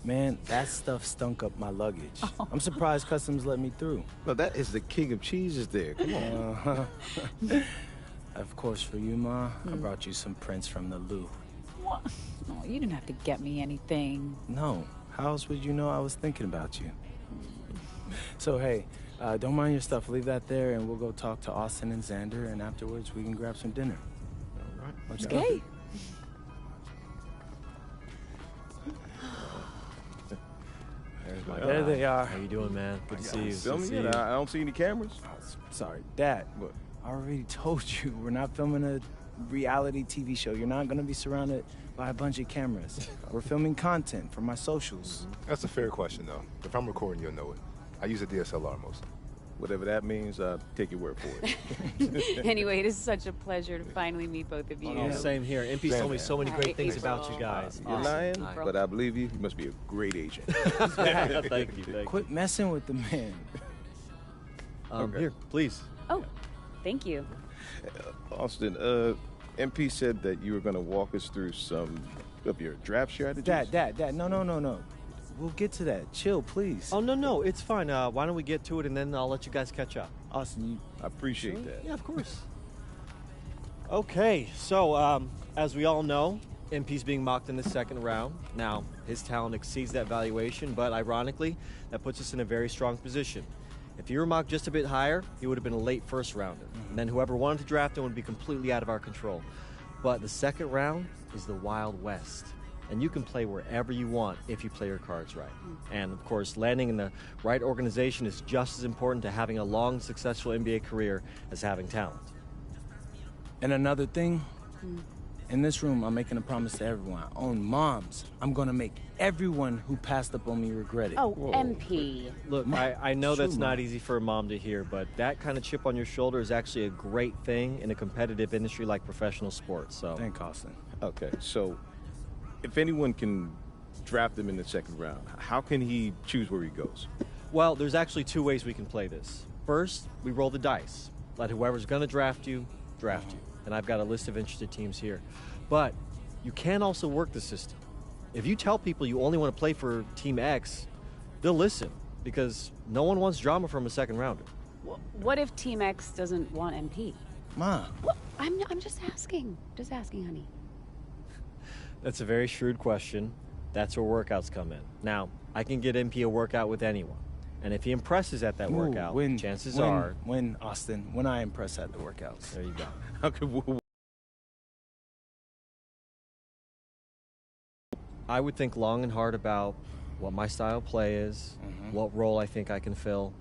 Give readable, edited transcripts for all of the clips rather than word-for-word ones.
Man, that stuff stunk up my luggage. I'm surprised customs let me through. No, that is the king of cheeses there. Come on. Of course, for you, Ma, I brought you some prints from the Louvre. What? Oh, you didn't have to get me anything. No, how else would you know I was thinking about you? So, hey, don't mind your stuff. Leave that there, and we'll go talk to Austin and Xander, and afterwards we can grab some dinner. All right. Let's Okay. go. There's my There guy. they are. How you doing, man? Good to see you. Filming Good to it? see you. I don't see any cameras. Sorry, Dad. What? I already told you, we're not filming a reality TV show. You're not gonna be surrounded by a bunch of cameras. We're filming content for my socials. That's a fair question, though. If I'm recording, you'll know it. I use a DSLR mostly. Whatever that means, take your word for it. Anyway, it is such a pleasure to finally meet both of you. Oh, same here. MP's told me so many great things about you guys. You're lying, but I believe you. You must be a great agent. Thank you. Quit messing with the man. Here, please. Oh, thank you. Austin, MP said that you were going to walk us through some of your draft strategies. Dad, no. We'll get to that. Chill, please. Oh, no, it's fine. Why don't we get to it, and then I'll let you guys catch up. Austin, you... I appreciate that. Yeah, of course. Okay, so as we all know, MP's being mocked in the second round. Now, his talent exceeds that valuation, but ironically, that puts us in a very strong position. If he were mocked just a bit higher, he would have been a late first rounder. And then whoever wanted to draft him would be completely out of our control. But the second round is the Wild West. And you can play wherever you want if you play your cards right. And of course, landing in the right organization is just as important to having a long, successful NBA career as having talent. And another thing, in this room, I'm making a promise to everyone. I own moms. I'm gonna make everyone who passed up on me regret it. Oh, MP. Look, I know True, that's not Mom. easy for a mom to hear, but that kind of chip on your shoulder is actually a great thing in a competitive industry like professional sports. So, Thank Austin. Okay, so if anyone can draft him in the second round, how can he choose where he goes? well, there's actually two ways we can play this. First, we roll the dice. Let whoever's going to draft you. And I've got a list of interested teams here. But you can also work the system. If you tell people you only want to play for Team X, they'll listen because no one wants drama from a second rounder. What if Team X doesn't want MP? Ma, Well, I'm just asking. Just asking, honey. That's a very shrewd question. That's where workouts come in. Now, I can get MP a workout with anyone. And if he impresses at that workout, chances are... When, Austin, when I impress at the workouts. There you go. Okay, I would think long and hard about what my style of play is, what role I think I can fill,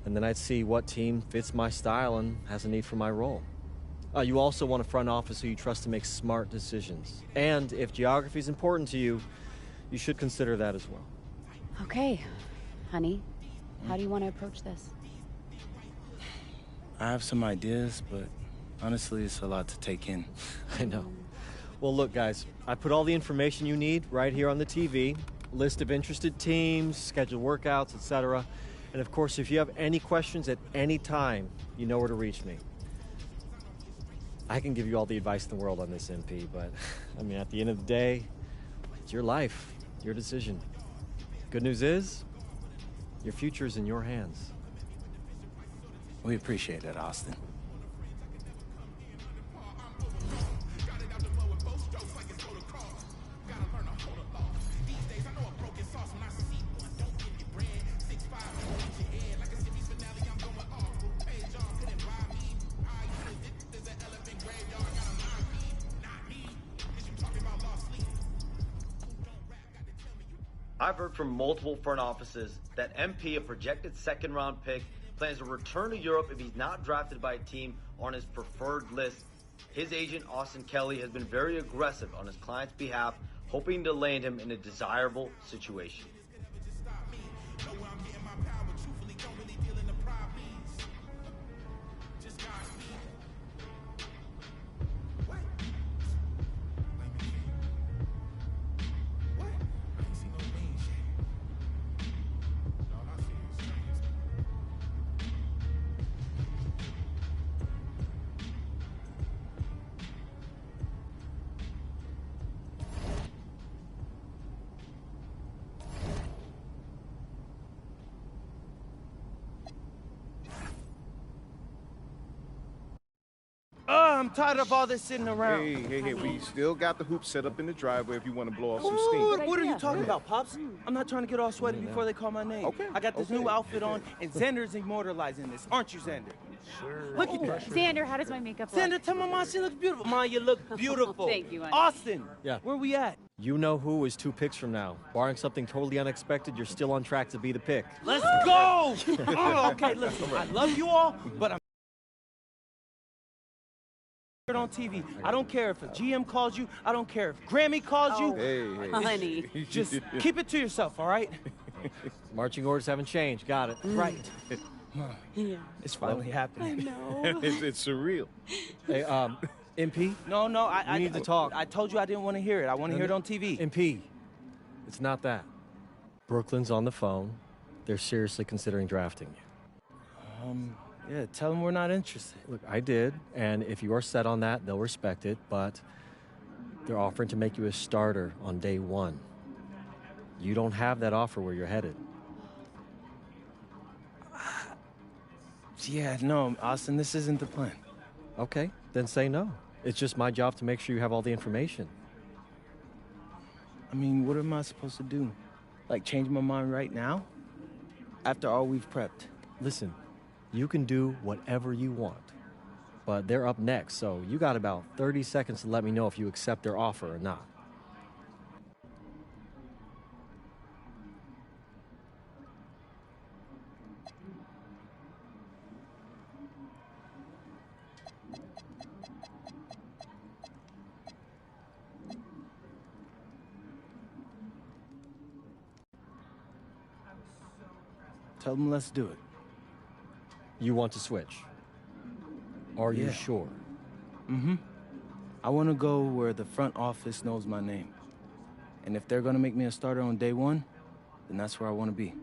and then I'd see what team fits my style and has a need for my role. You also want a front office who you trust to make smart decisions. And if geography is important to you, you should consider that as well. Okay, honey. How do you want to approach this? I have some ideas, but honestly, it's a lot to take in. I know. Well, look, guys, I put all the information you need right here on the TV. List of interested teams, scheduled workouts, etc. And of course, if you have any questions at any time, you know where to reach me. I can give you all the advice in the world on this, MP, but I mean, at the end of the day, it's your life, your decision. Good news is, your future is in your hands. We appreciate it, Austin. I've heard from multiple front offices that MP, a projected second-round pick, plans to return to Europe if he's not drafted by a team on his preferred list. His agent, Austin Kelly, has been very aggressive on his client's behalf, hoping to land him in a desirable situation. I'm tired of all this sitting around. Hey, we still got the hoops set up in the driveway if you want to blow off some What, steam. what are you talking about, Pops? I'm not trying to get all sweaty before they call my name. Okay, I got this new outfit on, and Xander's immortalizing this. Aren't you, Xander? Look at that. Xander, how does my makeup look? Xander, tell my mom she looks beautiful. Ma, you look beautiful. Thank you, honey. Austin, Yeah. where we at? You know who is 2 picks from now. Barring something totally unexpected, you're still on track to be the pick. Let's go! Oh, okay, listen, I love you all, but I'm on TV. I don't care if a GM calls you. I don't care if Grammy calls you. Hey. Honey. Just keep it to yourself, all right? Marching orders haven't changed. Got it. Right. Yeah. It's finally happening. No. It's surreal. Hey, MP? No, I We need to talk. I told you I didn't want to hear it. I want to hear it on TV. MP. It's not that. Brooklyn's on the phone. They're seriously considering drafting you. Yeah, tell them we're not interested. Look, I did, and if you are set on that, they'll respect it, but they're offering to make you a starter on day 1. You don't have that offer where you're headed. Yeah, no, Austin, this isn't the plan. Okay, then say no. It's just my job to make sure you have all the information. I mean, what am I supposed to do? Like, change my mind right now? After all we've prepped? Listen, you can do whatever you want, but they're up next, so you got about 30 seconds to let me know if you accept their offer or not. Tell them let's do it. You want to switch? Are you Yeah. sure? I want to go where the front office knows my name. And if they're going to make me a starter on day 1, then that's where I want to be.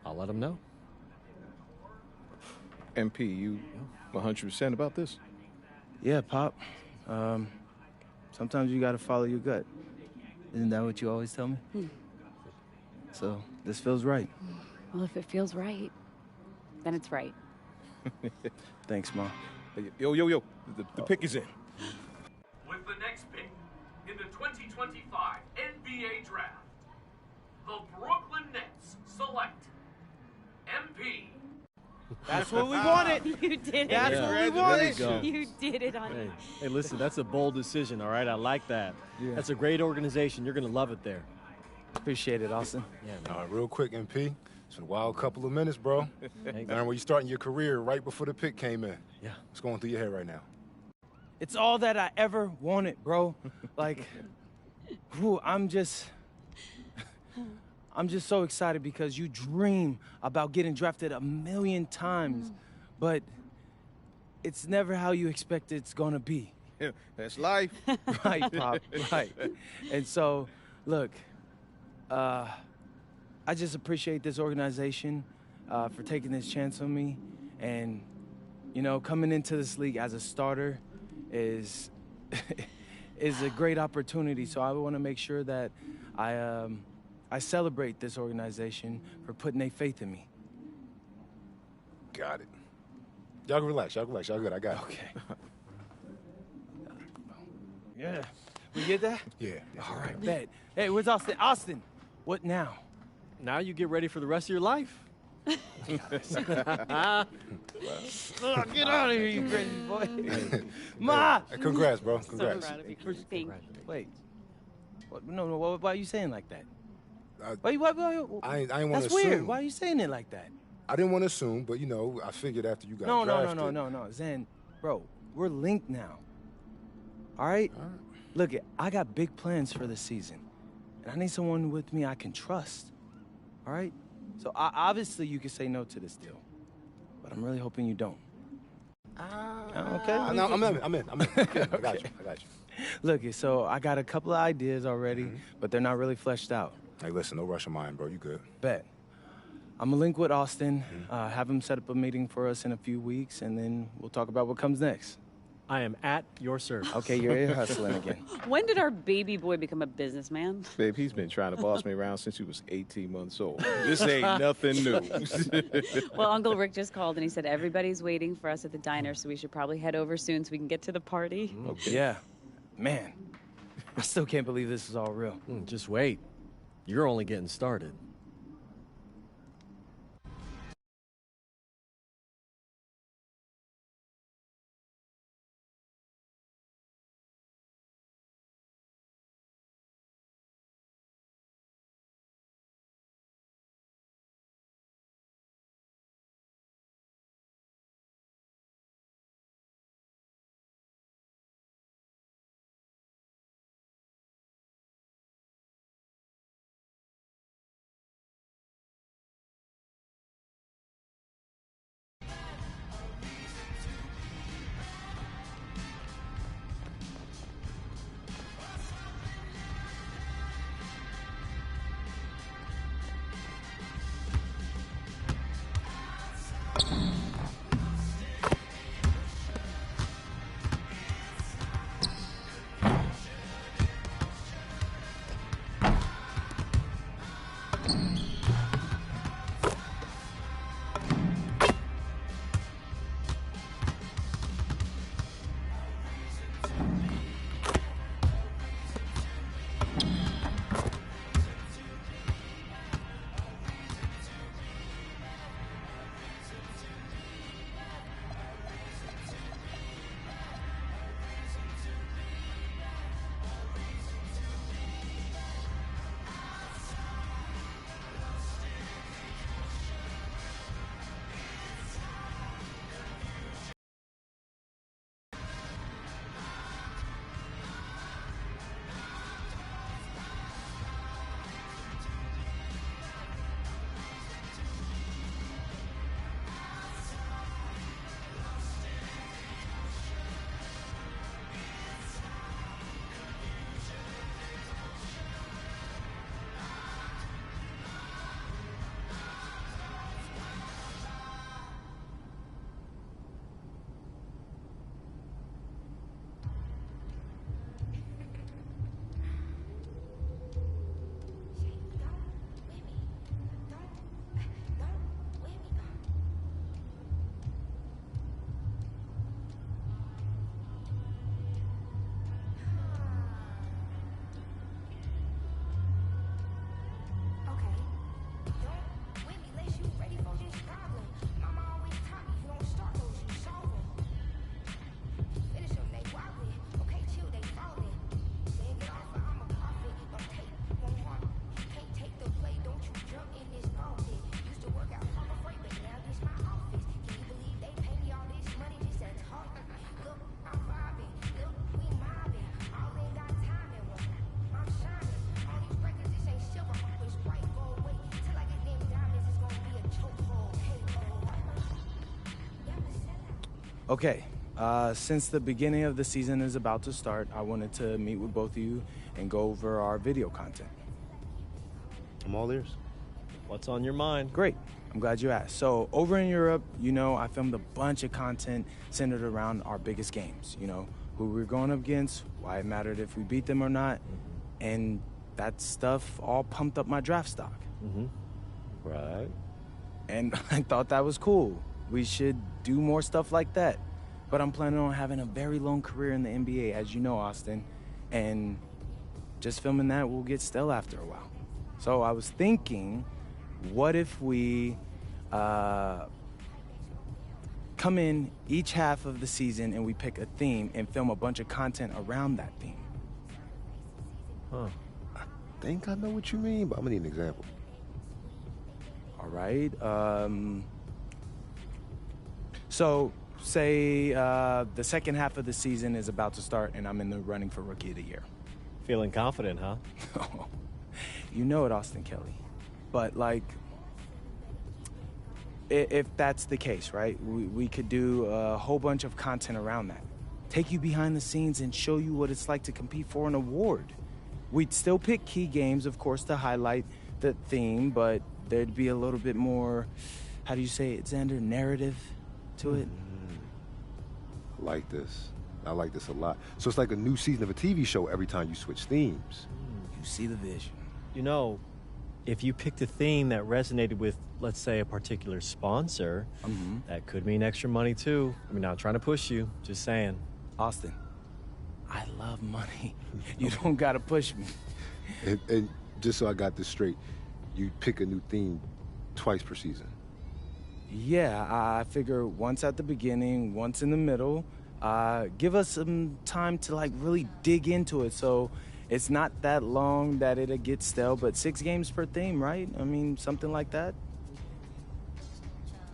I'll let them know. MP, you 100% about this? Yeah, Pop. Sometimes you got to follow your gut. Isn't that what you always tell me? So this feels right. Well, if it feels right, then it's right. Thanks, Mom. Yo. The pick is in. With the next pick in the 2025 NBA Draft, the Brooklyn Nets select MP. That's what we wanted. You did it. That's what we wanted. go. You did it, honey. Hey, listen, that's a bold decision, all right? I like that. Yeah. That's a great organization. You're going to love it there. Appreciate it, Austin. Yeah, man. Real quick, MP. It's been a wild couple of minutes, bro. Hey, Aaron, were you starting your career right before the pick came in? yeah. What's going through your head right now? It's all that I ever wanted, bro. Like, I'm just so excited because you dream about getting drafted 1,000,000 times, but it's never how you expect it's gonna be. That's life. Right, Pop, right. And so, look, I just appreciate this organization for taking this chance on me. And, you know, coming into this league as a starter is a great opportunity. So I want to make sure that I celebrate this organization for putting their faith in me. Got it. Y'all can relax. Y'all good. I got it. Okay. Yeah. We get that? Yeah. All right, bet. Hey, where's Austin? Austin, what now? Now you get ready for the rest of your life. Oh, get out of here, you crazy boy. Ma! Congrats, bro. Congrats. So proud of you. Thank you. Wait. What, no, why are you saying like that? Uh, Why, I ain't want to that's assume. weird. Why are you saying it like that? I didn't want to assume, but, you know, I figured after you got No, drafted. Zen, bro, we're linked now. All right? Look, I got big plans for this season. And I need someone with me I can trust. All right? So obviously you can say no to this deal. But I'm really hoping you don't. Okay? No, I'm in. I got you. Look, so I got a couple of ideas already, but they're not really fleshed out. Hey, listen, no rush of mine, bro. You good. Bet. I'm gonna link with Austin, have him set up a meeting for us in a few weeks, and then we'll talk about what comes next. I am at your service. Okay, you're hustling again. When did our baby boy become a businessman? Babe, he's been trying to boss me around since he was 18 months old. This ain't nothing new. Well, Uncle Rick just called and he said everybody's waiting for us at the diner, so we should probably head over soon so we can get to the party. Okay. Yeah. Man, I still can't believe this is all real. Just wait. You're only getting started. Okay, since the beginning of the season is about to start, I wanted to meet with both of you and go over our video content. I'm all ears. What's on your mind? Great. I'm glad you asked. So over in Europe, you know, I filmed a bunch of content centered around our biggest games, you know, who we're going up against, why it mattered if we beat them or not, and that stuff all pumped up my draft stock. Right. And I thought that was cool. We should do more stuff like that. But I'm planning on having a very long career in the NBA, as you know, Austin, and just filming that will get stale after a while. So I was thinking, what if we come in each half of the season and we pick a theme and film a bunch of content around that theme? I think I know what you mean, but I'm gonna need an example. All right. So say the second half of the season is about to start and I'm in the running for Rookie of the Year. Feeling confident, huh? You know it, Austin Kelly. But, like, if that's the case, right, we could do a whole bunch of content around that. Take you behind the scenes and show you what it's like to compete for an award. We'd still pick key games, of course, to highlight the theme, but there'd be a little bit more, how do you say it, Xander, narrative to it? Like this. I like this a lot. So it's like a new season of a TV show every time you switch themes. You see the vision. You know, if you picked a theme that resonated with, let's say, a particular sponsor, that could mean extra money too. I mean, not trying to push you, just saying. Austin, I love money. You don't gotta push me. And just so I got this straight, you pick a new theme twice per season. Yeah, I figure once at the beginning, once in the middle. Give us some time to like really dig into it, so it's not that long that it'll get stale. But 6 games per theme, right? I mean, something like that.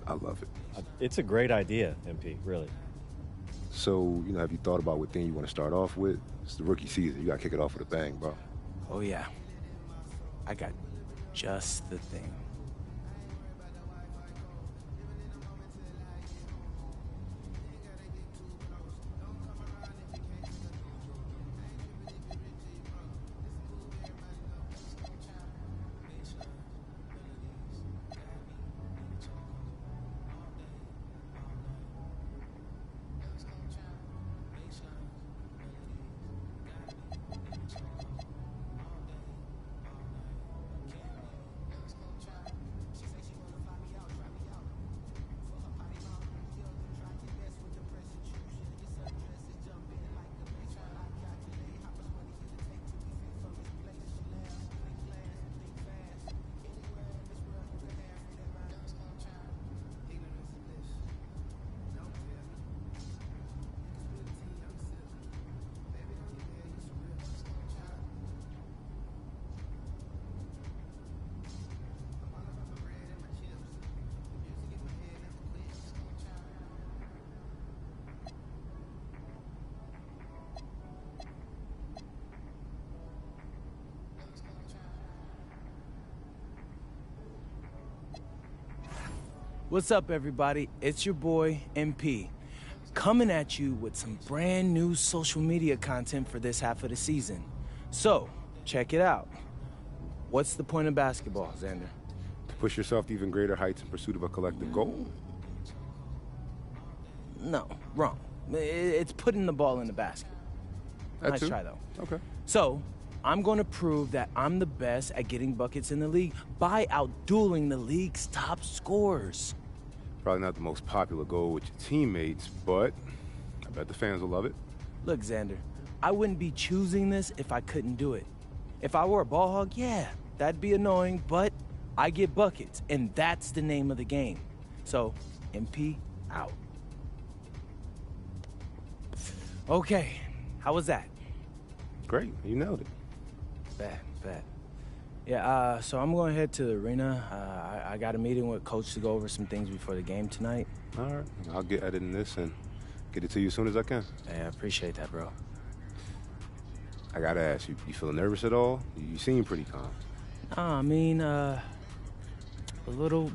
I love it. It's a great idea, MP, really. So, have you thought about what theme you want to start off with? It's the rookie season. You got to kick it off with a bang, bro. Oh yeah, I got just the thing. What's up, everybody? It's your boy, MP, coming at you with some brand new social media content for this half of the season. So, check it out. What's the point of basketball, Xander? To push yourself to even greater heights in pursuit of a collective goal? No, wrong. It's putting the ball in the basket. Nice try, though. Okay. So, I'm going to prove that I'm the best at getting buckets in the league by outdueling the league's top scorers. Probably not the most popular goal with your teammates, but I bet the fans will love it. Look, Xander, I wouldn't be choosing this if I couldn't do it. If I were a ball hog, yeah, that'd be annoying, but I get buckets, and that's the name of the game. So, MP out. Okay, how was that? Great, you nailed it. Bad. Yeah, so I'm going to head to the arena. I got a meeting with Coach to go over some things before the game tonight. All right, I'll get editing this and get it to you as soon as I can. Hey, I appreciate that, bro. I gotta ask, you feeling nervous at all? You seem pretty calm. Nah, I mean, a little.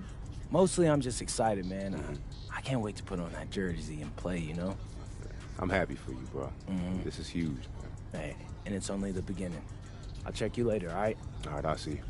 Mostly I'm just excited, man. I can't wait to put on that jersey and play, you know? I'm happy for you, bro. This is huge, man. Hey, and it's only the beginning. I'll check you later, all right? All right, I'll see you.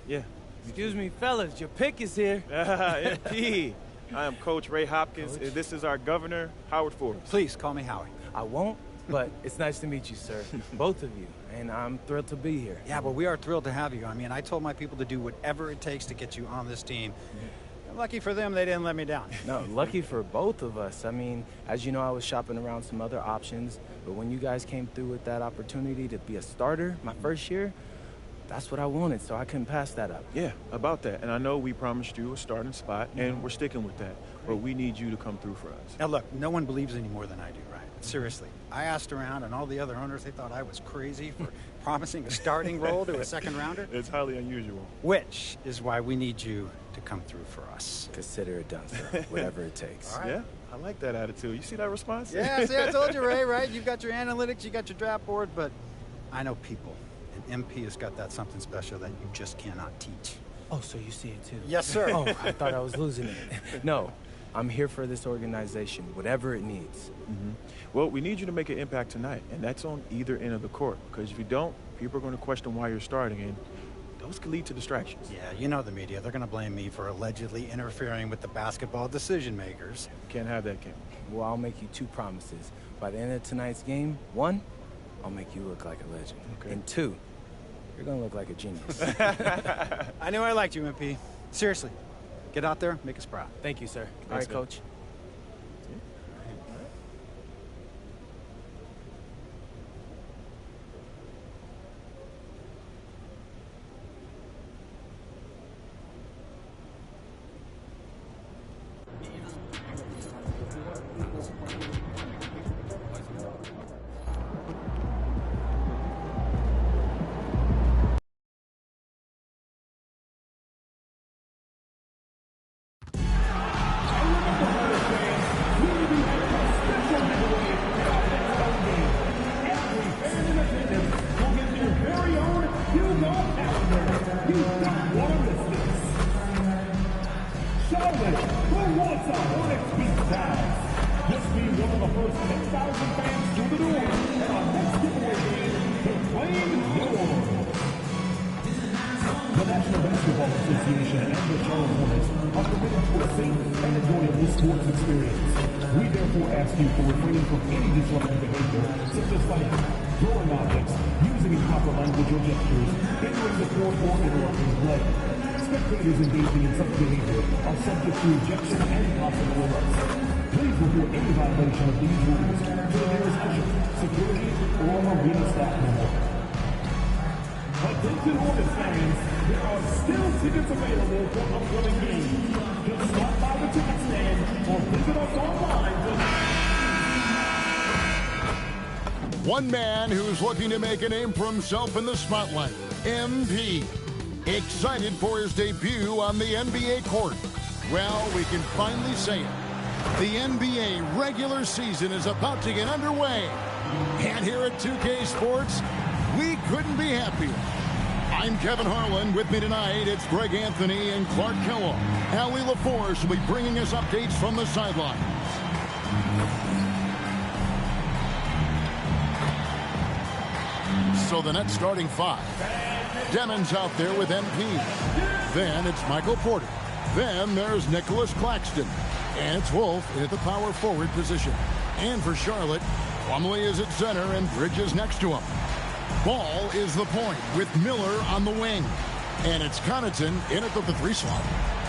Yeah. Excuse me, fellas, your pick is here. MP. I am Coach Ray Hopkins, and this is our governor, Howard Forbes. Please call me Howie. I won't, but it's nice to meet you, sir. Both of you. And I'm thrilled to be here. Yeah, well, we are thrilled to have you. I mean, I told my people to do whatever it takes to get you on this team. Lucky for them, they didn't let me down. No, lucky for both of us. I mean, as you know, I was shopping around some other options, but when you guys came through with that opportunity to be a starter my first year, that's what I wanted, so I couldn't pass that up. Yeah, about that. And I know we promised you a starting spot, and we're sticking with that. But we need you to come through for us. Now, look, no one believes any more than I do, right? Seriously. I asked around, and all the other owners, they thought I was crazy for promising a starting role to a second rounder. It's highly unusual. Which is why we need you to come through for us. Consider it done, sir. Whatever it takes. All right. Yeah, I like that attitude. You see that response? Yeah, see, I told you, Ray, right? You've got your analytics, you got your draft board, but I know people. And MP has got that something special that you just cannot teach. Oh, so you see it too? Yes, sir. Oh, I thought I was losing it. No, I'm here for this organization, whatever it needs. Well, we need you to make an impact tonight, and that's on either end of the court. Because if you don't, people are going to question why you're starting, and those could lead to distractions. Yeah, you know the media. They're going to blame me for allegedly interfering with the basketball decision makers. Can't have that, Cam. Well, I'll make you 2 promises. By the end of tonight's game, 1, I'll make you look like a legend. Okay. And 2, you're going to look like a genius. I knew I liked you, MP. Seriously, get out there, make us proud. Thank you, sir. All Thanks, right, man. Coach. The National Basketball Association and the Charlotte Hornets are committed to a safe and enjoyable sports experience. We therefore ask you for refraining from any disruptive behavior, such as fighting, throwing objects, using improper language or gestures, entering the court, or interrupting play. Spectators engaging in such behavior are subject to ejection and possible arrest. Please report any violation of these rules to the nearest usher, security, or arena staff member. Attention Hornets fans, there are still tickets available for upcoming games. Just stop by the ticket stand or visit us online. One man who's looking to make a name for himself in the spotlight, MP. Excited for his debut on the NBA court. Well, we can finally say it. The NBA regular season is about to get underway. And here at 2K Sports, we couldn't be happier. I'm Kevin Harlan. With me tonight, it's Greg Anthony and Clark Kellogg. Allie LaForce will be bringing us updates from the sidelines. So the Nets starting 5. Demon's out there with MP. Then it's Michael Porter. Then there's Nicholas Claxton. And it's Wolf at the power forward position. And for Charlotte, Plumlee is at center and Bridges next to him. Ball is the point with Miller on the wing. And it's Connaughton in at the 3 slot.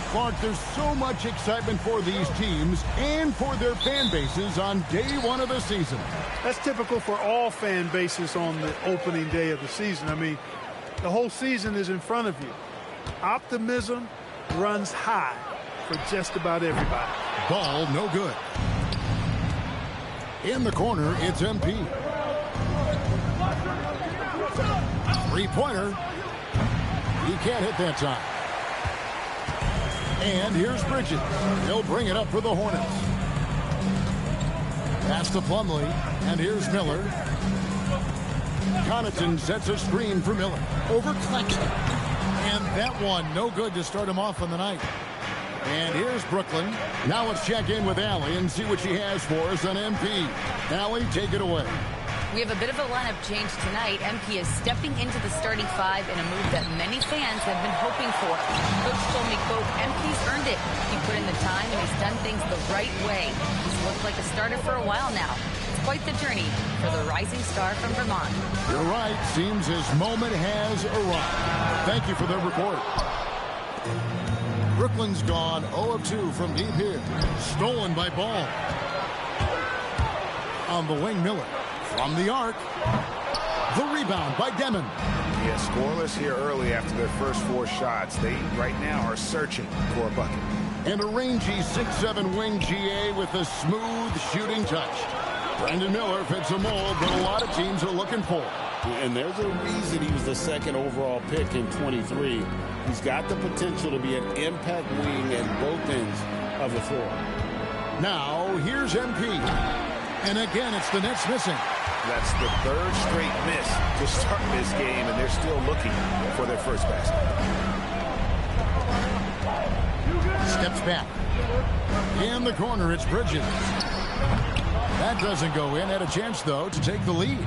Clark, there's so much excitement for these teams and for their fan bases on day 1 of the season. That's typical for all fan bases on the opening day of the season. I mean, the whole season is in front of you. Optimism runs high for just about everybody. Ball no good. In the corner, it's MP. 3-pointer. He can't hit that time. And here's Bridges. He'll bring it up for the Hornets. Pass to Plumlee. And here's Miller. Connaughton sets a screen for Miller. Over Claxton. And that one no good to start him off on the night. And here's Brooklyn. Now let's check in with Allie and see what she has for us on MP. Allie, take it away. We have a bit of a lineup change tonight. MP is stepping into the starting five in a move that many fans have been hoping for. Coach told me, quote, MP's earned it. He put in the time and he's done things the right way. He's looked like a starter for a while now. It's quite the journey for the rising star from Vermont. You're right. Seems his moment has arrived. Thank you for the report. Brooklyn's gone 0 of 2 from deep here. Stolen by Ball. On the wing, Miller. From the arc. The rebound by Demon. Yeah, scoreless here early after their first 4 shots. They right now are searching for a bucket. And a rangy 6'7" wing GA with a smooth shooting touch. Brandon Miller fits a mold that a lot of teams are looking for. And there's a reason he was the 2nd overall pick in 23. He's got the potential to be an impact wing at both ends of the floor. Now, here's MP. And again, it's the Nets missing. That's the 3rd straight miss to start this game, and they're still looking for their first basket. Steps back. In the corner, it's Bridges. That doesn't go in. Had a chance, though, to take the lead.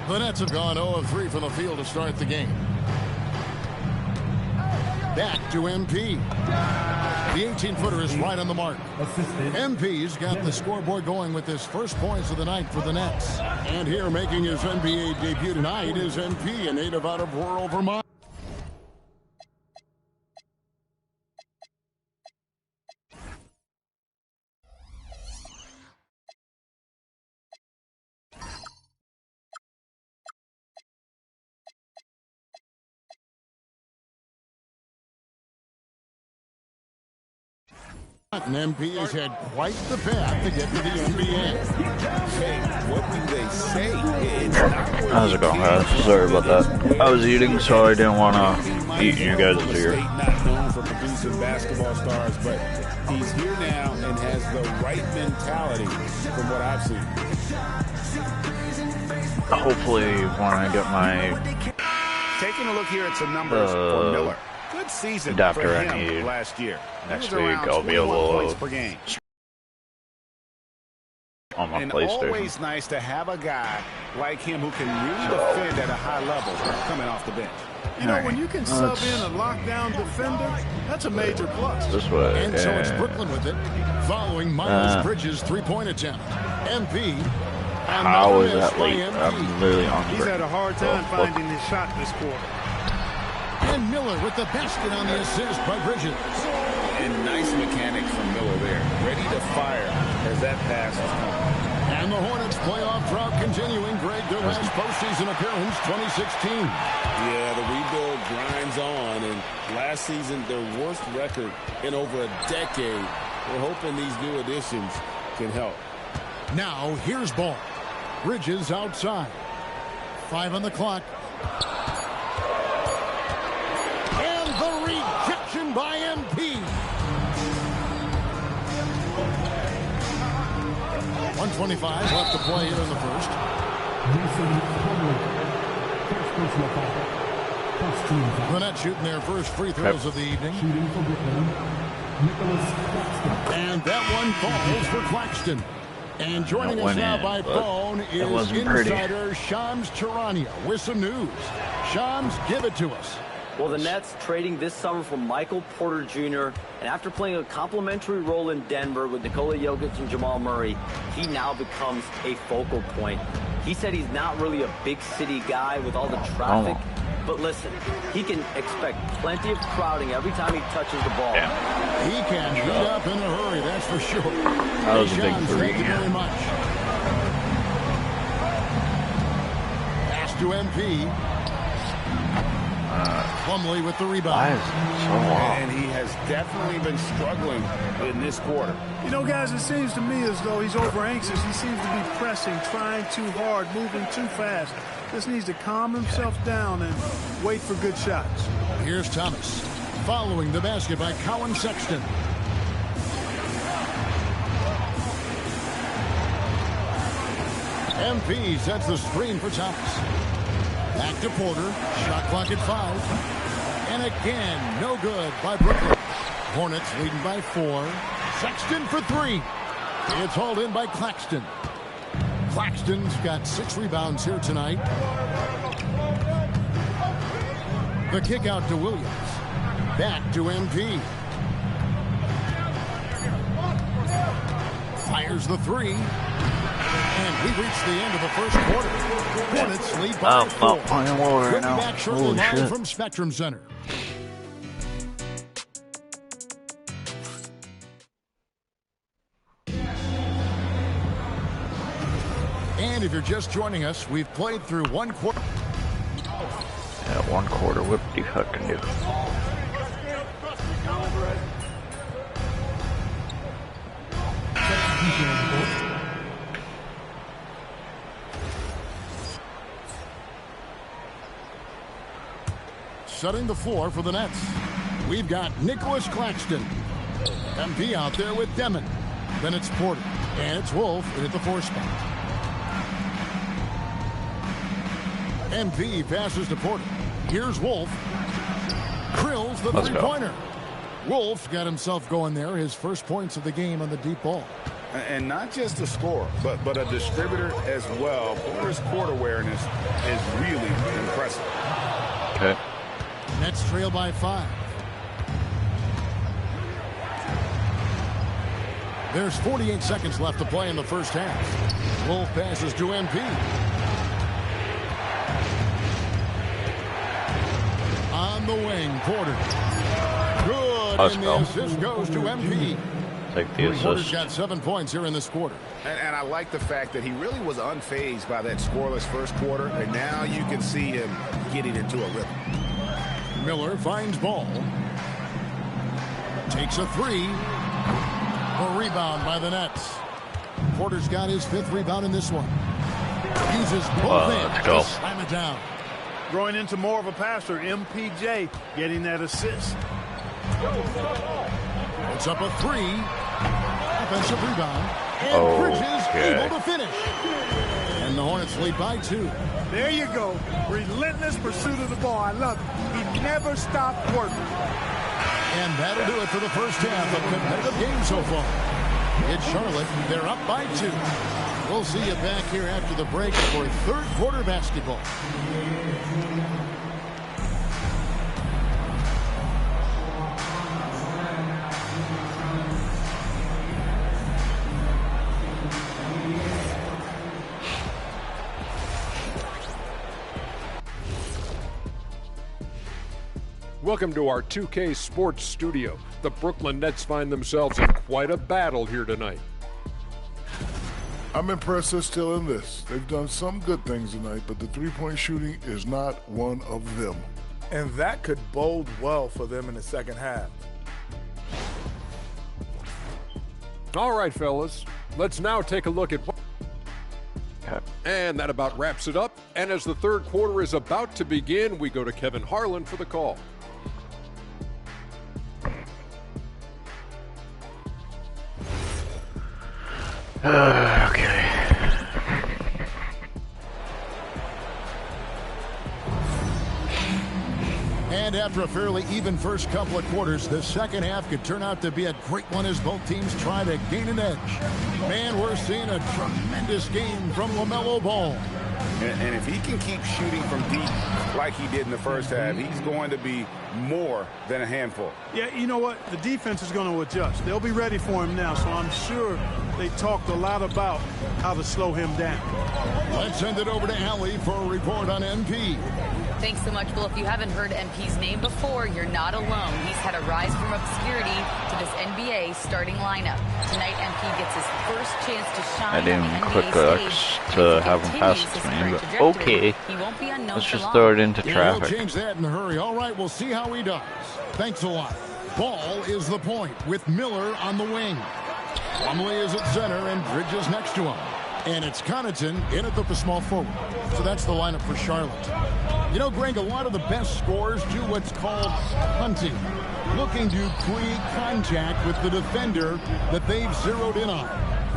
The Nets have gone 0 of 3 from the field to start the game. Back to MP. The 18-footer is right on the mark. MP's got the scoreboard going with his first points of the night for the Nets. And here making his NBA debut tonight is MP, a native out of rural Vermont. And MP has had quite the path to get to the NBA. Hey, what do they say? How's it going, guys? Sorry about that. I was eating, so I didn't want to eat you guys' ear. Not known for producing basketball stars, but he's here now and has the right mentality from what I've seen. Hopefully, when I get my Taking a look here at some numbers for Miller. Good season adapter for I him need last year. next week, I'll be able per game. on my And PlayStation. always nice to have a guy like him who can really defend at a high level coming off the bench. You know, when you can sub in a lockdown defender, that's a major plus. This way. And so it's Brooklyn with it, following Miles Bridges' three-point attempt. MP. How is that late? I'm literally hungry. He's had a hard time finding his shot this quarter. And Miller with the basket on the assist by Bridges. And nice mechanics from Miller there. Ready to fire as that pass is coming. And the Hornets playoff drought continuing. Greg, their last postseason appearance, 2016. Yeah, the rebuild grinds on. And last season, their worst record in over a decade. We're hoping these new additions can help. Now, here's Ball. Bridges outside. 5 on the clock. And the rejection by MP. 1:25 left to play here in the first. The Nets shooting their first free throws of the evening. And that one falls for Claxton. And joining us now by phone is insider Shams Charania with some news. Shams, give it to us. Well, the Nets trading this summer for Michael Porter Jr., and after playing a complimentary role in Denver with Nikola Jokic and Jamal Murray, he now becomes a focal point. He said he's not really a big city guy with all the traffic, but listen, he can expect plenty of crowding every time he touches the ball. Yeah. He can beat up in a hurry, that's for sure. That was a big three. Thank you very much. Pass to MP. Plumlee with the rebound. And he has definitely been struggling in this quarter. You know, guys, it seems to me as though he's over anxious. He seems to be pressing, trying too hard, moving too fast. Just needs to calm himself down and wait for good shots. Here's Thomas. Following the basket by Colin Sexton. MP sets the screen for Thomas. Back to Porter. Shot clock at 5. And again, no good by Brooklyn. Hornets leading by 4. Sexton for 3. It's hauled in by Claxton. Claxton's got 6 rebounds here tonight. The kick out to Williams. Back to MP. Fires the 3. And we've reached the end of the first quarter. Hornets lead by 4. Not playing well right We'll be now. back shortly Holy live shit. from Spectrum Center. And if you're just joining us, we've played through 1 quarter. Yeah, 1 quarter. What do you fucking do? Setting the floor for the Nets. We've got Nicholas Claxton. MP out there with Demon. Then it's Porter. And it's Wolf at the 4 spot. MP passes to Porter. Here's Wolf. Krills the Let's go. 3-pointer. Wolf got himself going there. His first points of the game on the deep ball. And not just a scorer, but a distributor as well. Porter's court awareness is really impressive. Okay. Nets trail by 5. There's 48 seconds left to play in the first half. Wolf passes to MP. On the wing, Porter. Good, Let's and go. the assist goes to MP. Take the Porter's assist. got 7 points here in this quarter. And I like the fact that he really was unfazed by that scoreless first quarter, and now you can see him getting into a rhythm. Miller finds ball. Takes a 3. A rebound by the Nets. Porter's got his 5th rebound in this one. Uses both hands to slam it down. Growing into more of a passer, MPJ getting that assist. It's up a 3. Offensive rebound. And Bridges able to finish. And the Hornets lead by 2. There you go. Relentless pursuit of the ball. I love it. He never stopped working. And that'll do it for the first half of competitive game so far. It's Charlotte. They're up by 2. We'll see you back here after the break for 3rd quarter basketball. Welcome to our 2K Sports Studio. The Brooklyn Nets find themselves in quite a battle here tonight. I'm impressed they're still in this. They've done some good things tonight, but the three-point shooting is not one of them. And that could bode well for them in the second half. All right, fellas, let's now take a look at what... And that about wraps it up. And as the 3rd quarter is about to begin, we go to Kevin Harlan for the call. Okay. And after a fairly even first couple of quarters, the second half could turn out to be a great one as both teams try to gain an edge. Man, we're seeing a tremendous game from LaMelo Ball. And if he can keep shooting from deep like he did in the first half, he's going to be more than a handful. Yeah, you know what? The defense is going to adjust. They'll be ready for him now, so I'm sure they talked a lot about how to slow him down. Let's send it over to Allie for a report on MP. Thanks so much. Well, if you haven't heard MP's name before, you're not alone. He's had a rise from obscurity to this NBA starting lineup. Tonight, MP gets his first chance to shine. I didn't on the click NBA X stage. to have him pass it to me, but okay. He won't be unknown Let's for just long. throw it into Yeah, traffic. we'll change that in a hurry. All right, we'll see how he does. Thanks a lot. Ball is the point with Miller on the wing. Plumlee is at center and Bridges next to him. And it's Connaughton in at the small forward. So that's the lineup for Charlotte. You know, Greg, a lot of the best scorers do what's called hunting, looking to create contact with the defender that they've zeroed in on.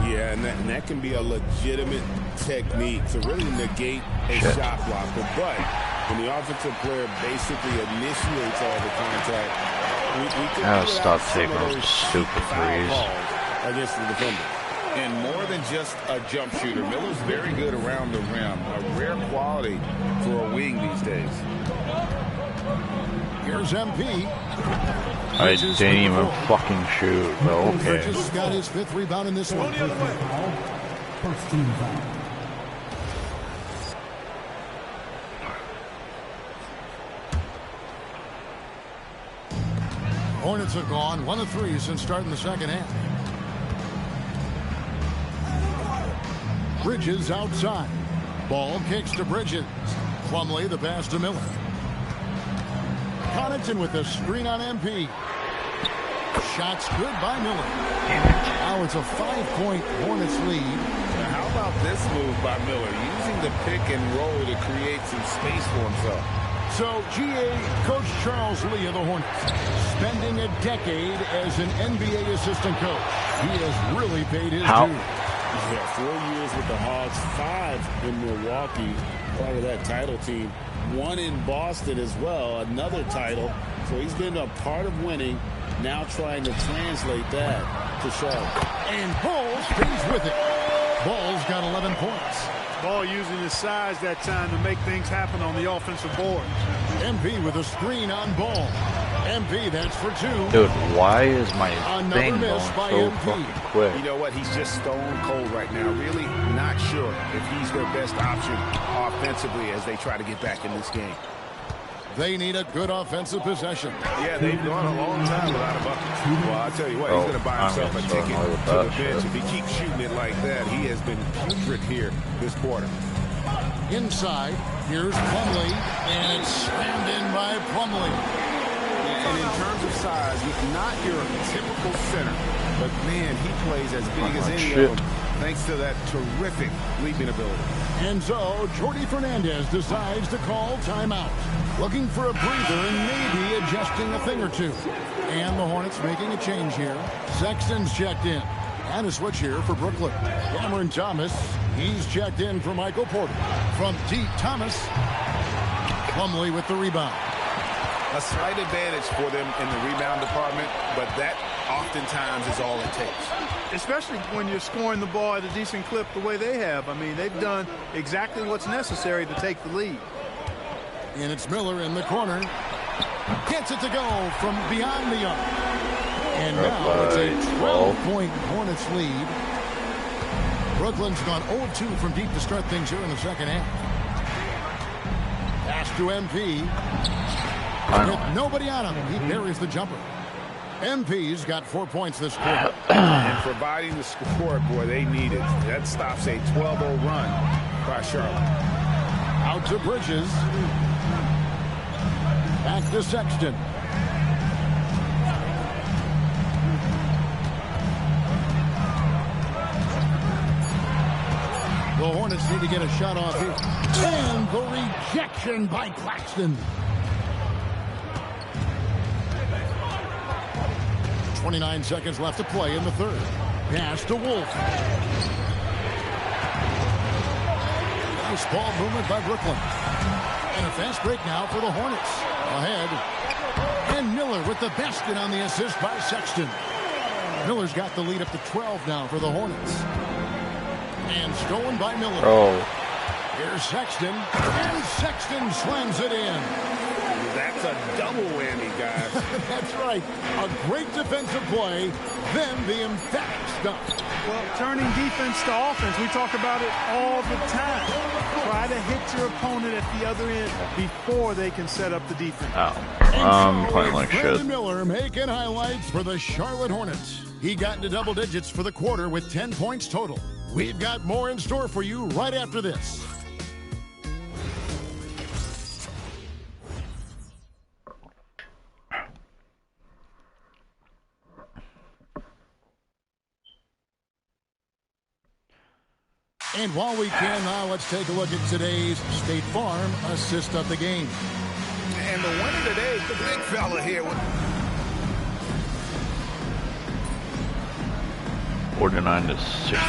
Yeah, and that can be a legitimate technique to really negate a shot blocker. But when the offensive player basically initiates all the contact, we could Gotta stop taking those stupid threes. against the defender. And more than just a jump shooter, Miller's very good around the rim. A rare quality for a wing these days. Here's MP. I didn't even fucking shoot, but okay. Bridges got his 5th rebound in this one. First team foul. Hornets have gone 1 of 3 since starting the second half. Bridges outside. Ball kicks to Bridges. Plumlee the pass to Miller. Connaughton with a screen on MP. Shots good by Miller. Now it's a 5-point Hornets lead. Now how about this move by Miller? Using the pick and roll to create some space for himself. So, GA Coach Charles Lee of the Hornets, spending a decade as an NBA assistant coach. He has really paid his dues. Yeah, 4 years with the Hawks, 5 in Milwaukee, part of that title team. 1 in Boston as well, another title. So he's been a part of winning, now trying to translate that to Charlotte. And Ball stays with it. Ball's got 11 points. Ball using his size that time to make things happen on the offensive board. MP with a screen on Ball. MP, that's for 2. Dude, why is my Another thing going miss by so MP. fucking quick? You know what? He's just stone cold right now. Really not sure if he's their best option offensively as they try to get back in this game. They need a good offensive possession. Yeah, they've gone a long time without a bucket. Well, I'll tell you what, he's going to buy himself a ticket to the bench. If he keeps shooting it like that, he has been putrid here this quarter. Inside, here's Plumlee, and it's slammed in by Plumlee. And in terms of size, he's not your typical center, but man, he plays as big as any of them, thanks to that terrific leaping ability. And so, Jordi Fernandez decides to call timeout. Looking for a breather and maybe adjusting a thing or two. And the Hornets making a change here. Sexton's checked in. And a switch here for Brooklyn. Cameron Thomas, he's checked in for Michael Porter. From deep, Thomas. Plumlee with the rebound. A slight advantage for them in the rebound department, but that oftentimes is all it takes. Especially when you're scoring the ball at a decent clip the way they have. I mean, they've done exactly what's necessary to take the lead. And it's Miller in the corner. Gets it to go from beyond the arc. And now it's a 12-point Hornets lead. Brooklyn's gone 0-2 from deep to start things here in the second half. Pass to MP. With nobody on him, he buries the jumper. MP's got 4 points this quarter. And providing the support, boy, they need it. That stops a 12-0 run by Charlotte. Out to Bridges. Back to Sexton. The Hornets need to get a shot off here. And the rejection by Claxton. 29 seconds left to play in the third. Pass to Wolf. Nice ball movement by Brooklyn. And a fast break now for the Hornets. Ahead. And Miller with the basket on the assist by Sexton. Miller's got the lead up to 12 now for the Hornets. And stolen by Miller. Here's Sexton. And Sexton slams it in. That's a double whammy, guys. That's right. A great defensive play, then the emphatic stuff. Well, turning defense to offense, we talk about it all the time. Try to hit your opponent at the other end before they can set up the defense. I'm playing like shit. Brandon Miller making highlights for the Charlotte Hornets. He got into double digits for the quarter with 10 points total. We've got more in store for you right after this. And while we can now, let's take a look at today's State Farm assist of the game. And the winner today, the big fella here. 49 to 66.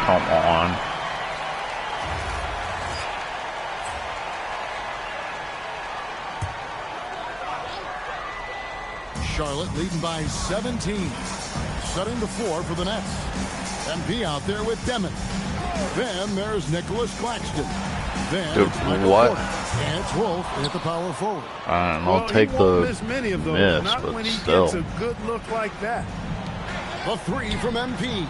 Come on. Charlotte leading by 17. setting the floor for the Nets. MP out there with Demon. Then there's Nicholas Claxton. Then Dude, it's Michael what? Porter. And it's Wolf at the power forward. I'll take the miss many of those, miss, not but when he still. gets a good look like that. The three from MP.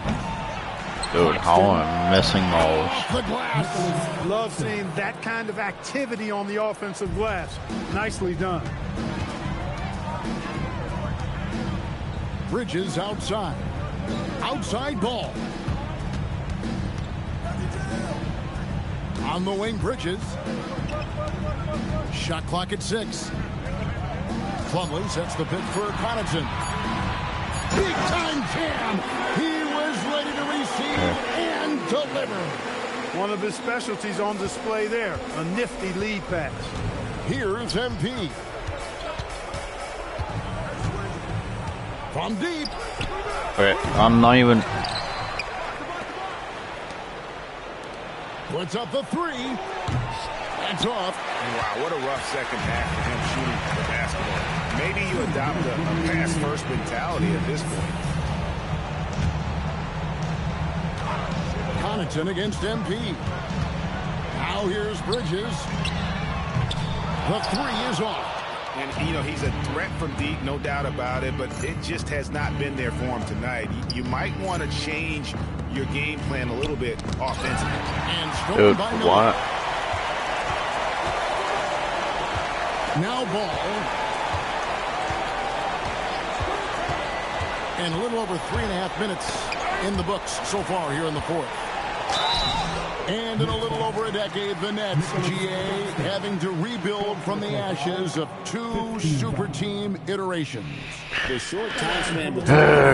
Dude, how am I missing those? Off the glass. Love seeing that kind of activity on the offensive glass. Nicely done. Bridges outside. Outside ball. On the wing, Bridges. Shot clock at 6. Plumlee sets the pitch for Connaughton. Big time Cam. He was ready to receive and deliver. One of his specialties on display there. A nifty lead pass. Here's MP. From deep. Okay, I'm not even. Puts up the 3. That's off. Wow, what a rough second half for him shooting the basketball. Maybe you adopt a pass-first mentality at this point. Connaughton against MP. Now here's Bridges. The 3 is off. And, you know, he's a threat from deep, no doubt about it, but it just has not been there for him tonight. You might want to change your game plan a little bit offensively. And Dude, by what? Now ball. And a little over 3.5 minutes in the books so far here in the fourth. And in a little over a decade, the Nets, GA, having to rebuild from the ashes of 2 super team iterations. The short time span between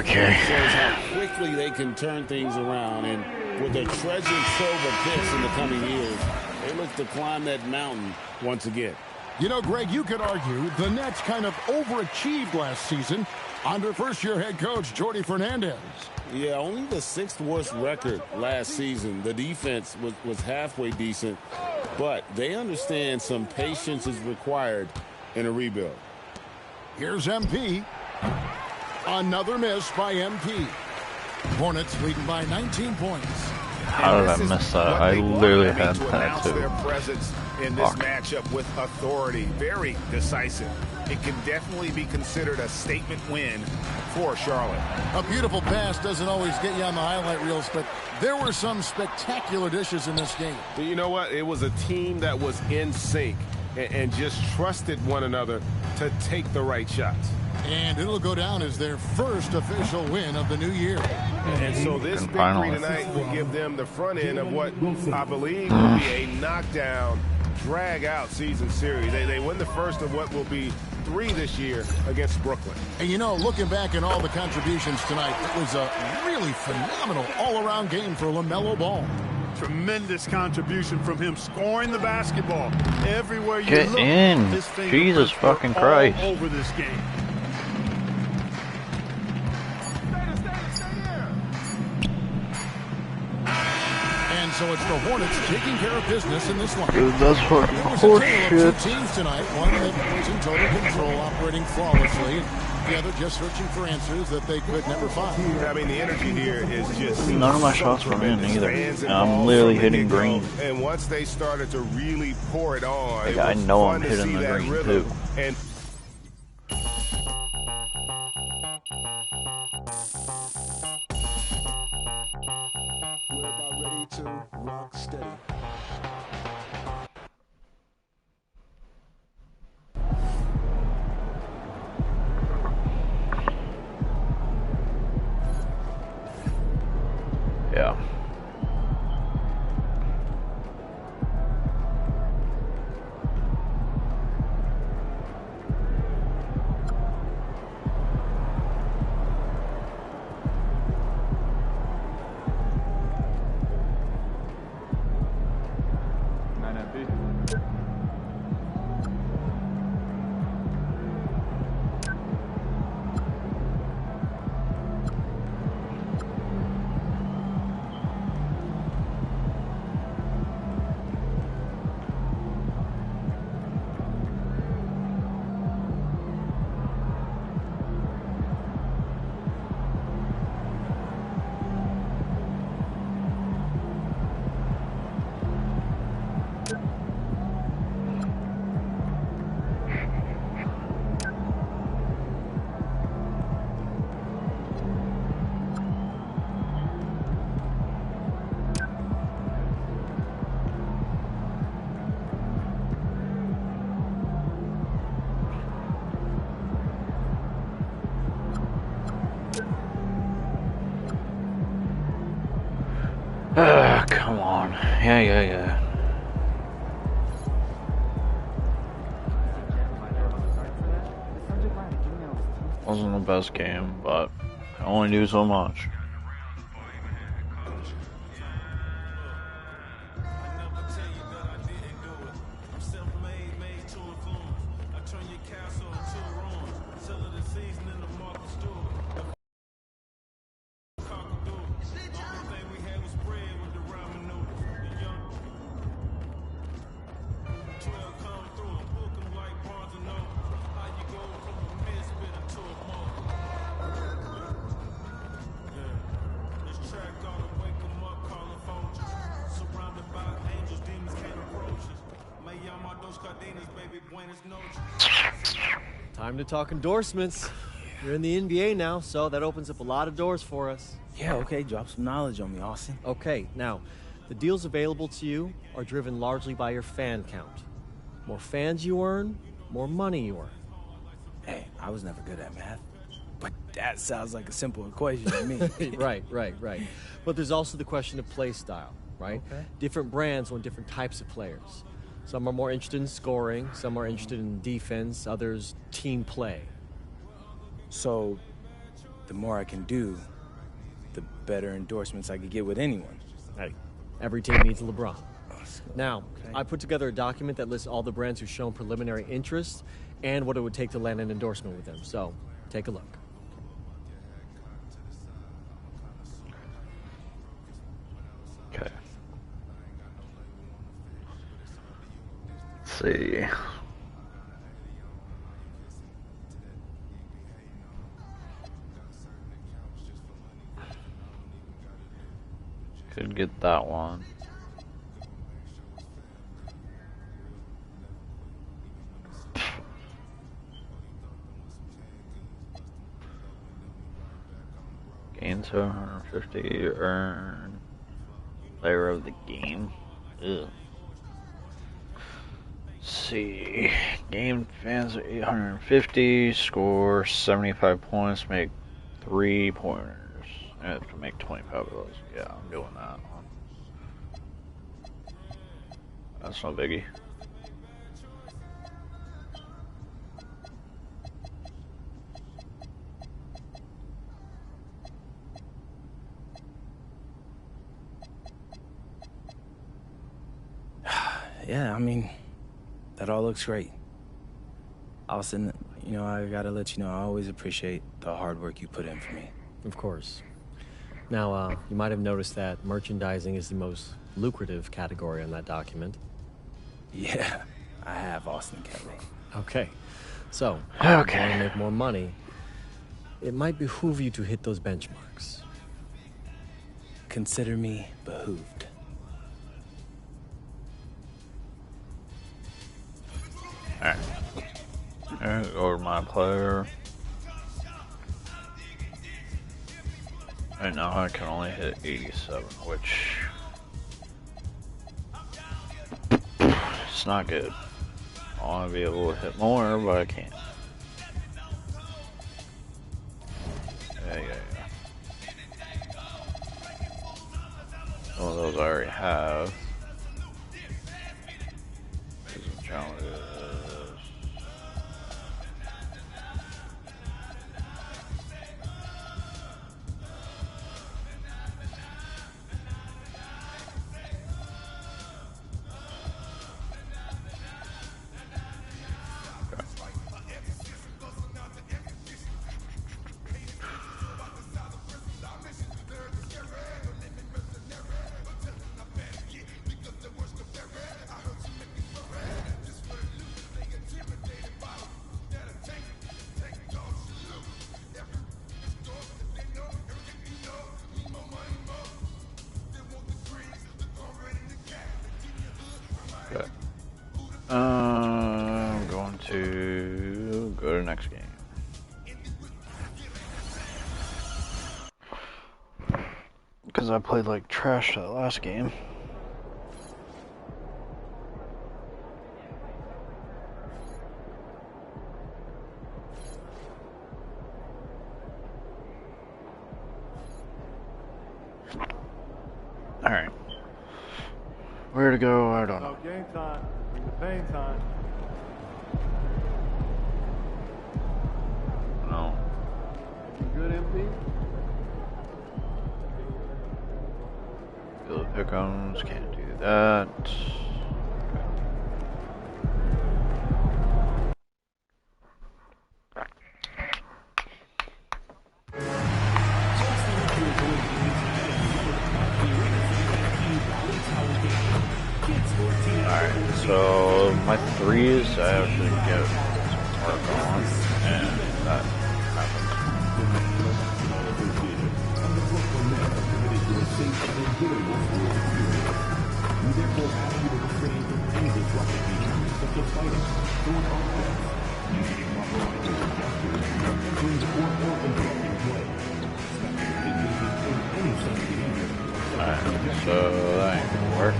shows how quickly they can turn things around. And with a treasure trove of picks in the coming years, they look to climb that mountain once again. You know, Greg, you could argue the Nets kind of overachieved last season under first-year head coach Jordi Fernandez. Yeah, only the 6th worst record last season. The defense was halfway decent, but they understand some patience is required in a rebuild. Here's MP. Another miss by MP. Hornets leading by 19 points. How did I miss that? I literally had that too. Their presence in this matchup with authority, very decisive. It can definitely be considered a statement win for Charlotte. A beautiful pass doesn't always get you on the highlight reels, but there were some spectacular dishes in this game. But you know what? It was a team that was in sync and just trusted one another to take the right shots. And it'll go down as their first official win of the new year. And so this victory tonight will give them the front end of what I believe will be a knockdown, drag-out season series. They win the first of what will be 3 this year against Brooklyn. And you know, looking back at all the contributions tonight, it was a really phenomenal all-around game for LaMelo Ball. Tremendous contribution from him, scoring the basketball everywhere you Get look. in. His Jesus fingerprints fucking were Christ. all over this game. And so it's the Hornets taking care of business in this one. Dude, that's fucking It was a tale of 2 horseshit. teams tonight. One that was in total control, operating flawlessly. The other just searching for answers that they could never find. I mean, the energy here is just None of my shots were in either. Fans And I'm involved literally from the hitting get-go. green. And once they started to really pour it on, Like, it I was know fun I'm to hitting see the that green, rhythm. too. And We're about ready to rock steady. Yeah. Come on. Yeah. Wasn't the best game, but I only do so much. Time to talk endorsements. You're in the NBA now, so that opens up a lot of doors for us. Yeah, okay, drop some knowledge on me, Austin. Okay, now, the deals available to you are driven largely by your fan count. More fans you earn, more money you earn. Hey, I was never good at math, but that sounds like a simple equation to me. Right. But there's also the question of play style, right? Okay. Different brands want different types of players. Some are more interested in scoring, some are interested in defense, others team play. So, the more I can do, the better endorsements I could get with anyone. Hey, every team needs a LeBron. Now, I put together a document that lists all the brands who've shown preliminary interest and what it would take to land an endorsement with them. So, take a look. Okay. Let's see. Could get that one. Gain 750, earn player of the game. Ugh. Let's see. Game fans are 850, score 75 points, make 3 pointers. I have to make 25 of those. Yeah, I'm doing that one. That's no biggie. Yeah, I mean, that all looks great. Austin, you know, I gotta let you know, I always appreciate the hard work you put in for me. Of course. Now, you might have noticed that merchandising is the most lucrative category on that document. Yeah, I have, Austin Kelly. Okay. So, if you want to make more money, it might behoove you to hit those benchmarks. Consider me behooved. Alright, go to my player. Right now I can only hit 87, which it's not good. I want to be able to hit more, but I can't. Yeah. Some of those I already have. Some challenges. I'm going to go to next game. Because I played like trash that last game. Alright. Where to go? I don't know. Game time. Bring the pain time. No. You good, MP? Field pick'ems, can't do that. Alright, so my threes I have to get some work on, and that happens. Alright, so that ain't gonna work.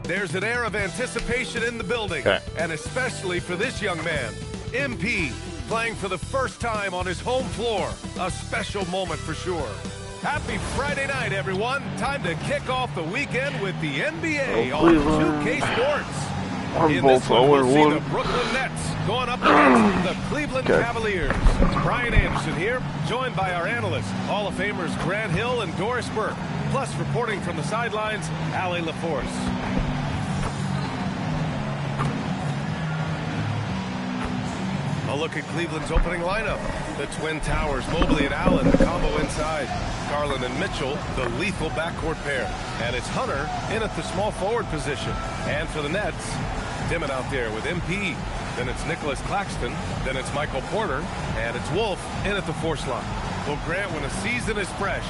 There's an air of anticipation in the building, and especially for this young man, MP, playing for the first time on his home floor. A special moment for sure. Happy Friday night, everyone. Time to kick off the weekend with the NBA on 2K Sports. In this one, we'll see the Brooklyn Nets going up against the Cleveland Cavaliers. Brian Anderson here, joined by our analysts, Hall of Famers Grant Hill and Doris Burke, plus reporting from the sidelines, Allie LaForce. A look at Cleveland's opening lineup. The Twin Towers, Mobley and Allen, the combo inside. Garland and Mitchell, the lethal backcourt pair. And it's Hunter in at the small forward position. And for the Nets, Dimon out there with MP. Then it's Nicholas Claxton. Then it's Michael Porter. And it's Wolf in at the 4 slot. Well, Grant, when a season is fresh,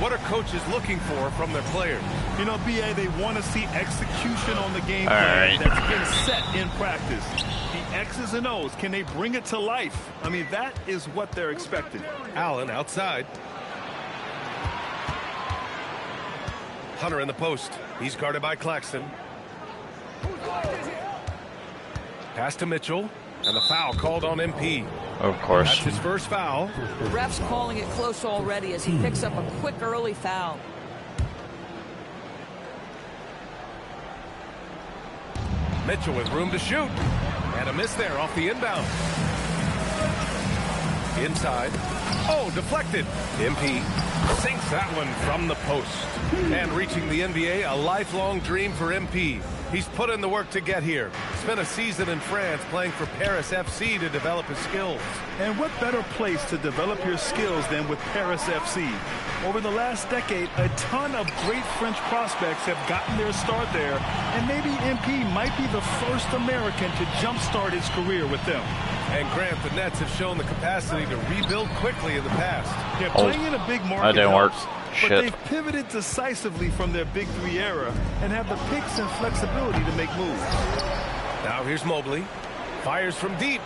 what are coaches looking for from their players? You know, BA, they want to see execution on the game plan that's been set in practice. The X's and O's, can they bring it to life? I mean, that is what they're expecting. Allen outside. Hunter in the post. He's guarded by Claxton. Pass to Mitchell. And the foul called on MP. Of course. That's his first foul. The ref's calling it close already as he picks up a quick early foul. Mitchell with room to shoot. And a miss there off the inbound. Inside. Oh, deflected. MP sinks that one from the post. And reaching the NBA, a lifelong dream for MP. He's put in the work to get here. Spent a season in France playing for Paris FC to develop his skills. And what better place to develop your skills than with Paris FC? Over the last decade, a ton of great French prospects have gotten their start there, and maybe MP might be the first American to jumpstart his career with them. And Grant, the Nets have shown the capacity to rebuild quickly in the past. They're playing in a big market. That didn't work. But they've pivoted decisively from their Big Three era and have the picks and flexibility to make moves. Now here's Mobley. Fires from deep.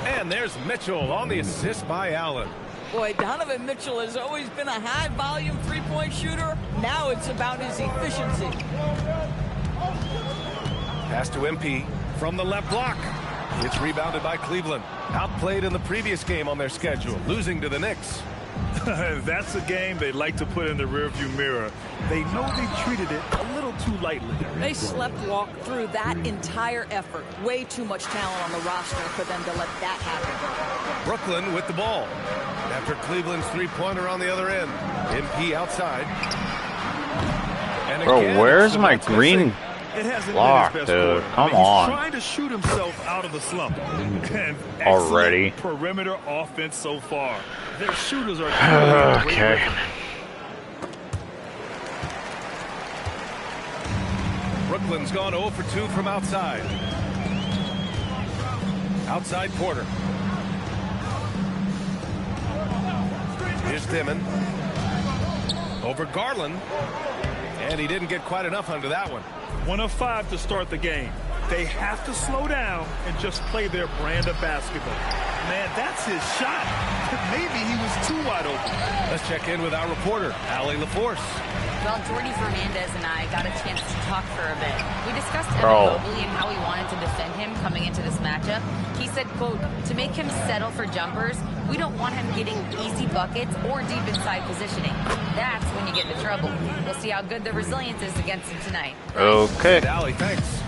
And there's Mitchell on the assist by Allen. Boy, Donovan Mitchell has always been a high-volume three-point shooter. Now it's about his efficiency. Pass to MP from the left block. It's rebounded by Cleveland. Outplayed in the previous game on their schedule, losing to the Knicks. That's a game they like to put in the rearview mirror. They know they treated it a little too lightly. They sleepwalk through that entire effort. Way too much talent on the roster for them to let that happen. Brooklyn with the ball. After Cleveland's three-pointer on the other end. MP outside. And bro, where's my green block, dude? Come on. He's trying to shoot himself out of the slump. And already. Perimeter offense so far. Their shooters are okay. Brooklyn's gone 0 for 2 from outside. Outside Porter. Here's Dimon. Over Garland. And he didn't get quite enough under that one. 1 of 5 to start the game. They have to slow down and just play their brand of basketball. Man, that's his shot. Maybe he was too wide open. Let's check in with our reporter, Allie LaForce. Well, Jordi Fernandez and I got a chance to talk for a bit. We discussed Evan Mobley and how he wanted to defend him coming into this matchup. He said, quote, to make him settle for jumpers, we don't want him getting easy buckets or deep inside positioning. That's when you get into trouble. We'll see how good the resilience is against him tonight. Okay. Allie, thanks.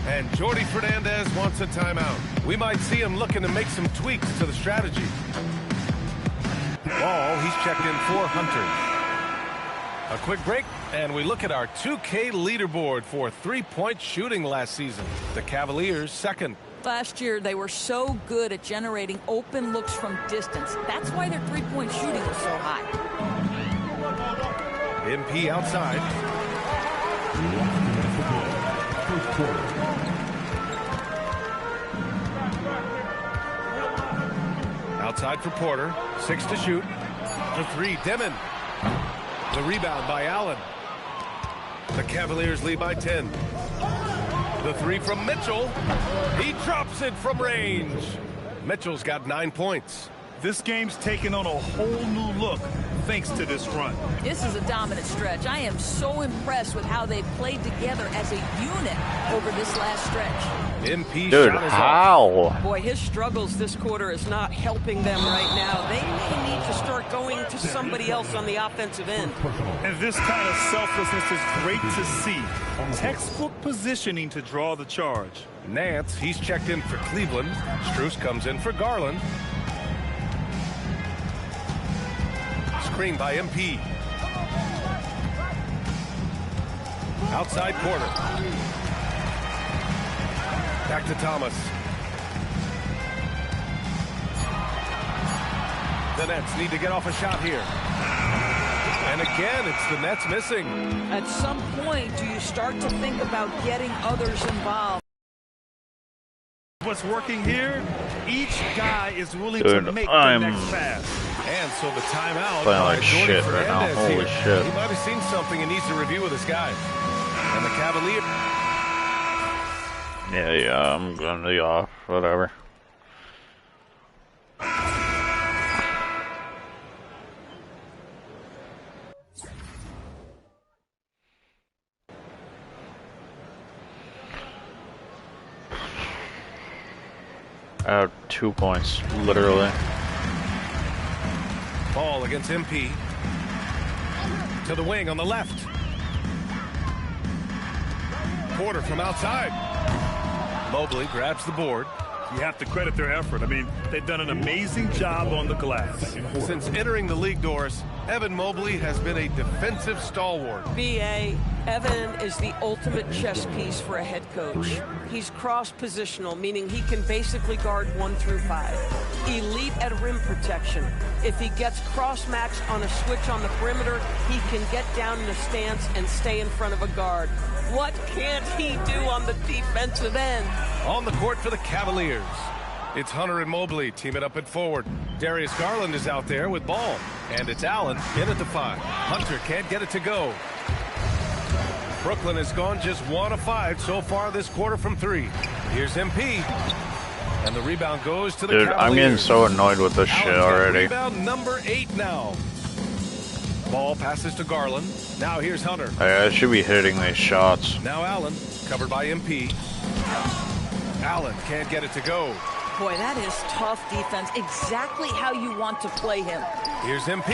And Jordi Fernandez wants a timeout. We might see him looking to make some tweaks to the strategy. Ball, he's checked in for Hunter. A quick break, and we look at our 2K leaderboard for three-point shooting last season. The Cavaliers second. Last year, they were so good at generating open looks from distance. That's why their three-point shooting was so high. MP outside. Outside for Porter. 6 to shoot. For 3, Demon. The rebound by Allen. The Cavaliers lead by 10. The 3 from Mitchell. He drops it from range. Mitchell's got 9 points. This game's taken on a whole new look thanks to this run. This is a dominant stretch. I am so impressed with how they've played together as a unit over this last stretch. MP Dude, shot is how? Boy, his struggles this quarter is not helping them right now. They may need to start going to somebody else on the offensive end. And this kind of selflessness is great to see. Textbook positioning to draw the charge. Nance, he's checked in for Cleveland. Strus comes in for Garland. Screen by MP. Outside Porter. Back to Thomas. The Nets need to get off a shot here. And again, it's the Nets missing. At some point, do you start to think about getting others involved? What's working here? Each guy is willing to make the next pass. And so the timeout playing by like Jordi shit right now. Fernandez Holy here. shit. He might have seen something and needs to review with his guys. And the Cavaliers. Yeah, I'm going to the off, whatever. I have 2 points, literally. Ball against MP. To the wing on the left. Porter from outside. Mobley grabs the board. You have to credit their effort. I mean, they've done an amazing job on the glass. Since entering the league doors, Evan Mobley has been a defensive stalwart. B.A., Evan is the ultimate chess piece for a head coach. He's cross-positional, meaning he can basically guard 1 through 5. Elite at rim protection. If he gets cross-matched on a switch on the perimeter, he can get down in a stance and stay in front of a guard. What can't he do on the defensive end? On the court for the Cavaliers. It's Hunter and Mobley teaming up at forward. Darius Garland is out there with ball. And it's Allen in at the 5. Hunter can't get it to go. Brooklyn has gone just 1 of 5 so far this quarter from 3. Here's MP. And the rebound goes to the Dude, Cavaliers. I'm getting so annoyed with this shit already. Rebound number 8 now. Ball passes to Garland. Now here's Hunter. I should be hitting these shots. Now Allen, covered by MP. Allen can't get it to go. Boy, that is tough defense. Exactly how you want to play him. Here's MP.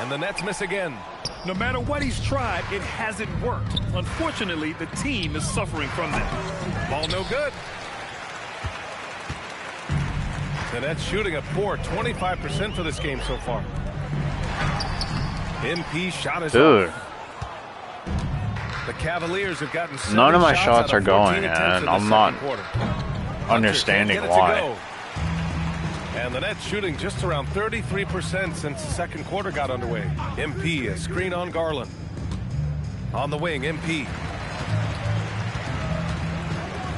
And the Nets miss again. No matter what he's tried, it hasn't worked. Unfortunately, the team is suffering from that. Ball no good. The Nets shooting a poor 25% for this game so far. MP shot is Dude. off. The Cavaliers have gotten 7 None of my shots shots out are of going, 14 attempts in and the I'm not second quarter. understanding Hunter can't get it to why. go. And the Nets shooting just around 33% since the second quarter got underway. MP, a screen on Garland. On the wing, MP.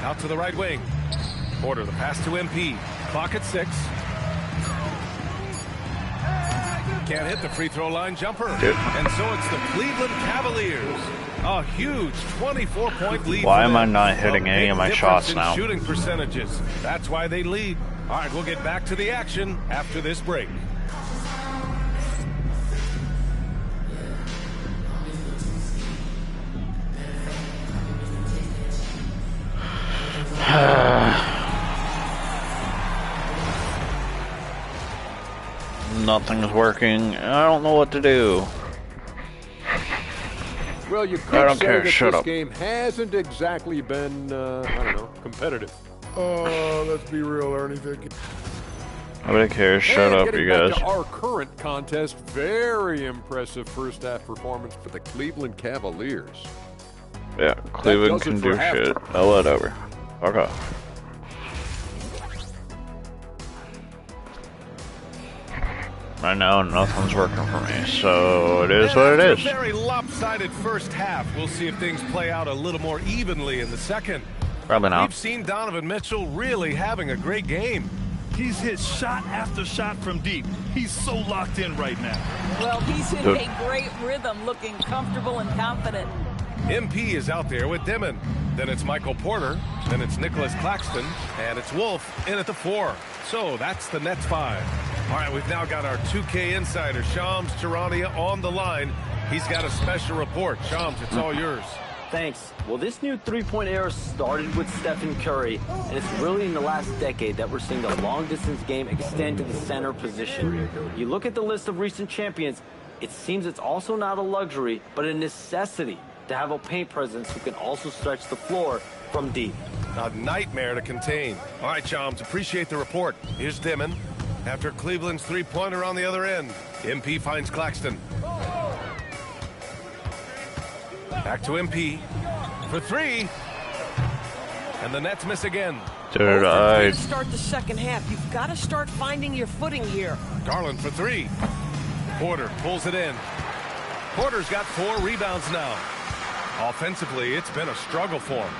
Out to the right wing. Porter, the pass to MP. Clock at 6. Can't hit the free throw line jumper. Dude. And so it's the Cleveland Cavaliers A huge 24-point lead. Why am I not hitting any of my shots now? Shooting percentages. That's why they lead. All right, we'll get back to the action after this break. Nothing's working. I don't know what to do. Well, you could say that this game hasn't exactly been, I don't know, competitive. Let's be real, Ernie. Nobody cares. Shut up, you guys. Back to our current contest, very impressive first half performance for the Cleveland Cavaliers. Yeah, Cleveland can do shit. I'll let over. Fuck off. I know nothing's working for me, so it is what it is. A very lopsided first half. We'll see if things play out a little more evenly in the second. Probably not. We've seen Donovan Mitchell really having a great game. He's hit shot after shot from deep. He's so locked in right now. Well, he's in a great rhythm, looking comfortable and confident. MP is out there with Dimon. Then it's Michael Porter. Then it's Nicholas Claxton. And it's Wolf in at the 4. So that's the Nets 5. All right, we've now got our 2K insider, Shams Charania, on the line. He's got a special report. Shams, it's all yours. Thanks. Well, this new three-point era started with Stephen Curry, and it's really in the last decade that we're seeing the long-distance game extend to the center position. You look at the list of recent champions, it seems it's also not a luxury, but a necessity to have a paint presence who can also stretch the floor from deep. A nightmare to contain. All right, Shams, appreciate the report. Here's Dimon. After Cleveland's three-pointer on the other end, MP finds Claxton. Back to MP for 3. And the Nets miss again. Dude, I start the second half. You've got to start finding your footing here. Garland for 3. Porter pulls it in. Porter's got 4 rebounds now. Offensively, it's been a struggle for him.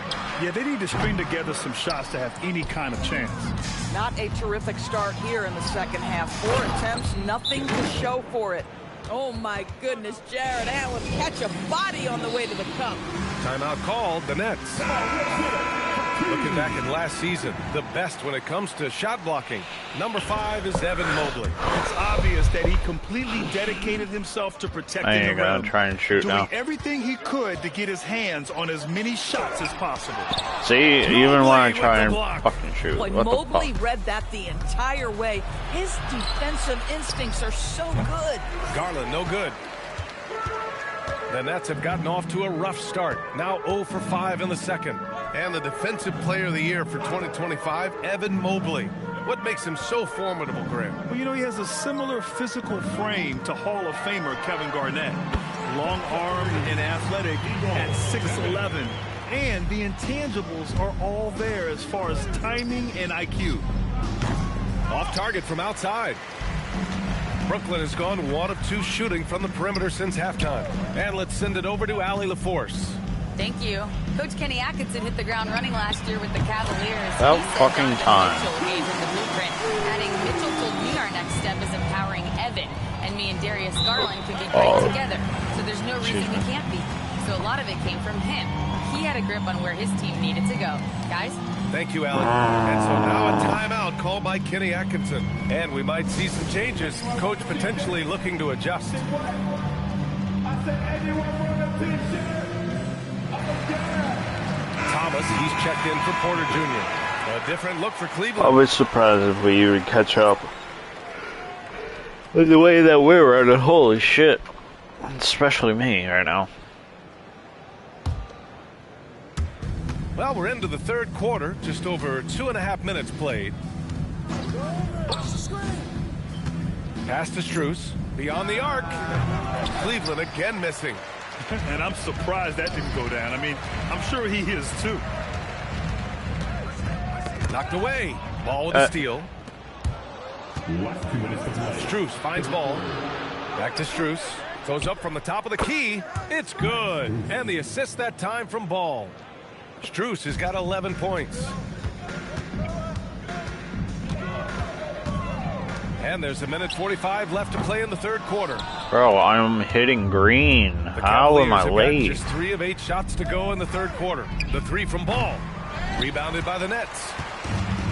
Yeah, they need to string together some shots to have any kind of chance. Not a terrific start here in the second half. 4 attempts, nothing to show for it. Oh, my goodness, Jared Allen catch a body on the way to the cup. Timeout called, the Nets. Looking back at last season, the best when it comes to shot blocking. Number 5 is Evan Mobley. It's obvious that he completely dedicated himself to protecting the rim. I ain't gonna try and shoot now. Doing everything he could to get his hands on as many shots as possible. See, even when I try and fucking shoot. Boy, Mobley read that the entire way. His defensive instincts are so good. Garland, no good. The Nets have gotten off to a rough start. Now 0 for 5 in the second. And the Defensive Player of the Year for 2025, Evan Mobley. What makes him so formidable, Graham? Well, you know, he has a similar physical frame to Hall of Famer Kevin Garnett. Long-armed and athletic at 6'11". And the intangibles are all there as far as timing and IQ. Off target from outside. Brooklyn has gone 1 of 2 shooting from the perimeter since halftime. And let's send it over to Allie LaForce. Thank you. Coach Kenny Atkinson hit the ground running last year with the Cavaliers. About fucking time. Mitchell gave him the blueprint. Adding Mitchell told me our next step is empowering Evan, and me and Darius Garland could be great together. So there's no reason we can't be. So a lot of it came from him. He had a grip on where his team needed to go. Guys? Thank you, Allie. And so now a timeout called by Kenny Atkinson. And we might see some changes. Coach potentially looking to adjust. Thomas, he's checked in for Porter Jr. A different look for Cleveland. I was surprised if we would catch up with the way that we're running. Holy shit. Especially me right now. Well, we're into the third quarter. Just over 2.5 minutes played. Pass to Strus. Beyond the arc. Cleveland again missing. And I'm surprised that didn't go down. I mean, I'm sure he is too. Knocked away. Ball with a steal. Strus finds ball. Back to Strus. Goes up from the top of the key. It's good. And the assist that time from Ball. Strus has got 11 points. And there's 1:45 left to play in the third quarter. Bro, I'm hitting green. How am I late? Just 3 of 8 shots to go in the third quarter. The 3 from Ball. Rebounded by the Nets.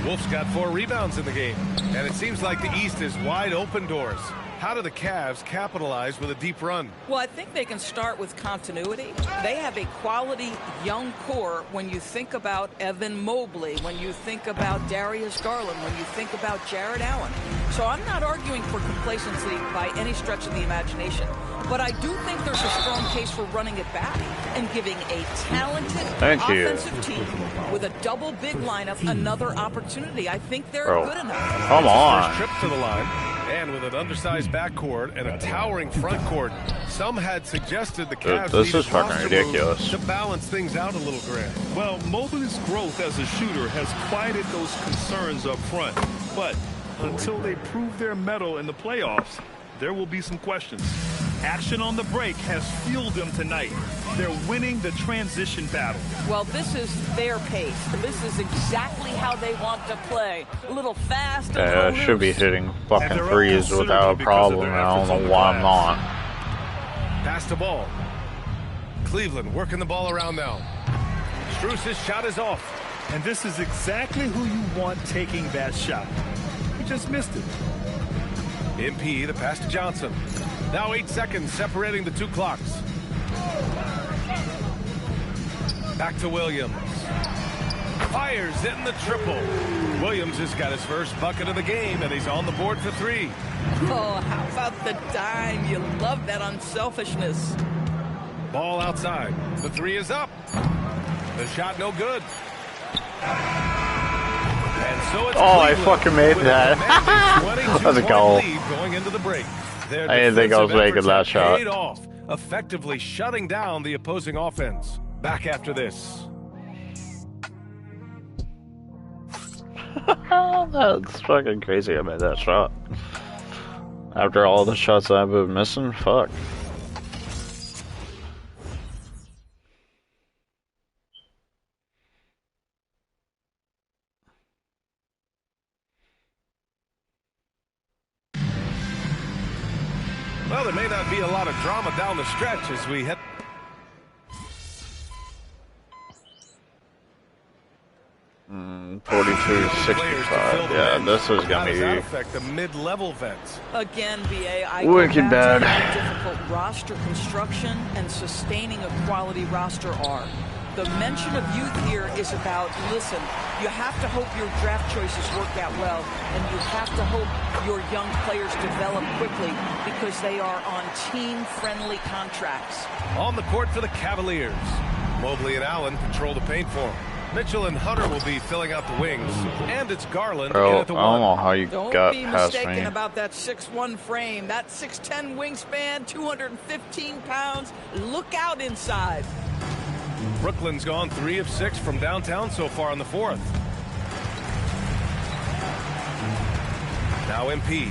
Wolves got 4 rebounds in the game. And it seems like the East is wide open doors. How do the Cavs capitalize with a deep run? Well, I think they can start with continuity. They have a quality young core when you think about Evan Mobley, when you think about Darius Garland, when you think about Jared Allen. So I'm not arguing for complacency by any stretch of the imagination. But I do think there's a strong case for running it back and giving a talented offensive team with a double big lineup another opportunity. I think they're good enough. Come on. First trip to the line, and with an undersized backcourt and a towering front court, some had suggested the Cavs this needed is fucking ridiculous to balance things out a little, Grant. Well, Mobley's growth as a shooter has quieted those concerns up front. But until they prove their mettle in the playoffs, there will be some questions. Action on the break has fueled them tonight. They're winning the transition battle. Well, this is their pace. This is exactly how they want to play. A little fast, a little loose. Should be hitting fucking threes without a problem. I don't know why I'm not. Pass the ball. Cleveland working the ball around now. Strus's shot is off. And this is exactly who you want taking that shot. He just missed it. MP, the pass to Johnson. Now 8 seconds separating the 2 clocks. Back to Williams. Fires in the triple. Williams has got his first bucket of the game, and he's on the board for 3. Oh, how about the dime? You love that unselfishness. Ball outside. The 3 is up. The shot no good. And so it's I fucking made that. That's a goal. Going into the break. I didn't think I was making that shot. Paid off, effectively shutting down the opposing offense. Back after this. That's fucking crazy I made that shot. After all the shots I've been missing, fuck. Well, there may not be a lot of drama down the stretch as we head. Mm, 42-65. Yeah, this is gonna be affect the mid-level vets. Again, BA, I wicked bad. How difficult roster construction and sustaining a quality roster are. The mention of youth here is about, listen, you have to hope your draft choices work out well, and you have to hope your young players develop quickly because they are on team-friendly contracts. On the court for the Cavaliers. Mobley and Allen control the paint for him. Mitchell and Hunter will be filling out the wings, and it's Garland in at the 1. I don't know how you Don't got be past mistaken me. about that 6'1" frame, that 6'10" wingspan, 215 pounds. Look out inside. Brooklyn's gone 3 of 6 from downtown so far in the 4th. Now MP.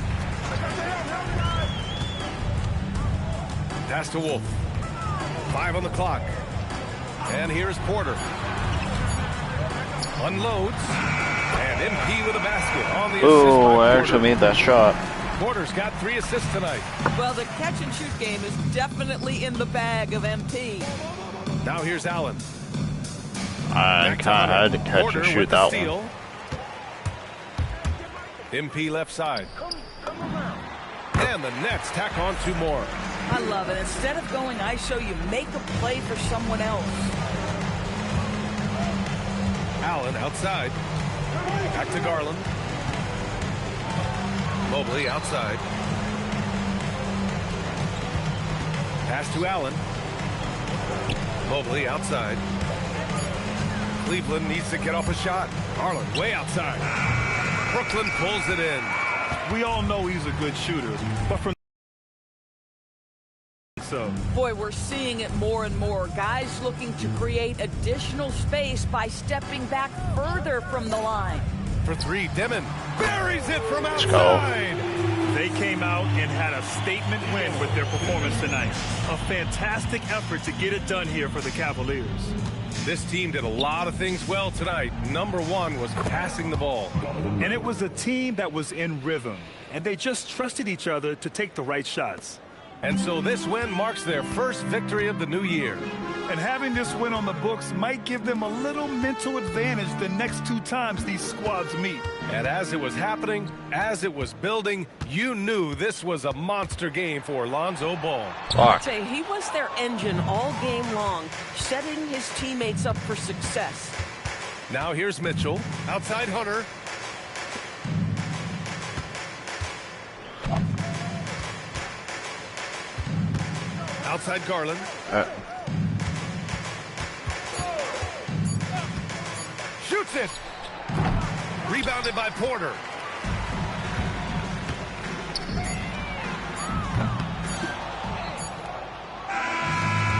Pass to Wolf. 5 on the clock. And here's Porter. Unloads. And MP with a basket on the assist. Oh, I actually made that shot. Porter's got 3 assists tonight. Well, the catch-and-shoot game is definitely in the bag of MP. Now here's Allen. I kind of had to catch and shoot that one. MP left side. And the Nets tack on 2 more. I love it. Instead of going ISO, you make a play for someone else. Allen outside. Back to Garland. Mobley outside. Pass to Allen. Mobley outside. Cleveland needs to get off a shot. Garland way outside. Brooklyn pulls it in. We all know he's a good shooter, but from Boy, we're seeing it more and more. Guys looking to create additional space by stepping back further from the line. For 3, Demon buries it from outside. They came out and had a statement win with their performance tonight. A fantastic effort to get it done here for the Cavaliers. This team did a lot of things well tonight. Number 1 was passing the ball. And it was a team that was in rhythm, and they just trusted each other to take the right shots. And so this win marks their first victory of the new year. And having this win on the books might give them a little mental advantage the next 2 times these squads meet. And as it was happening, as it was building, you knew this was a monster game for Lonzo Ball. I'd say he was their engine all game long, setting his teammates up for success. Now here's Mitchell, outside Hunter. Outside Garland. Shoots it. Rebounded by Porter.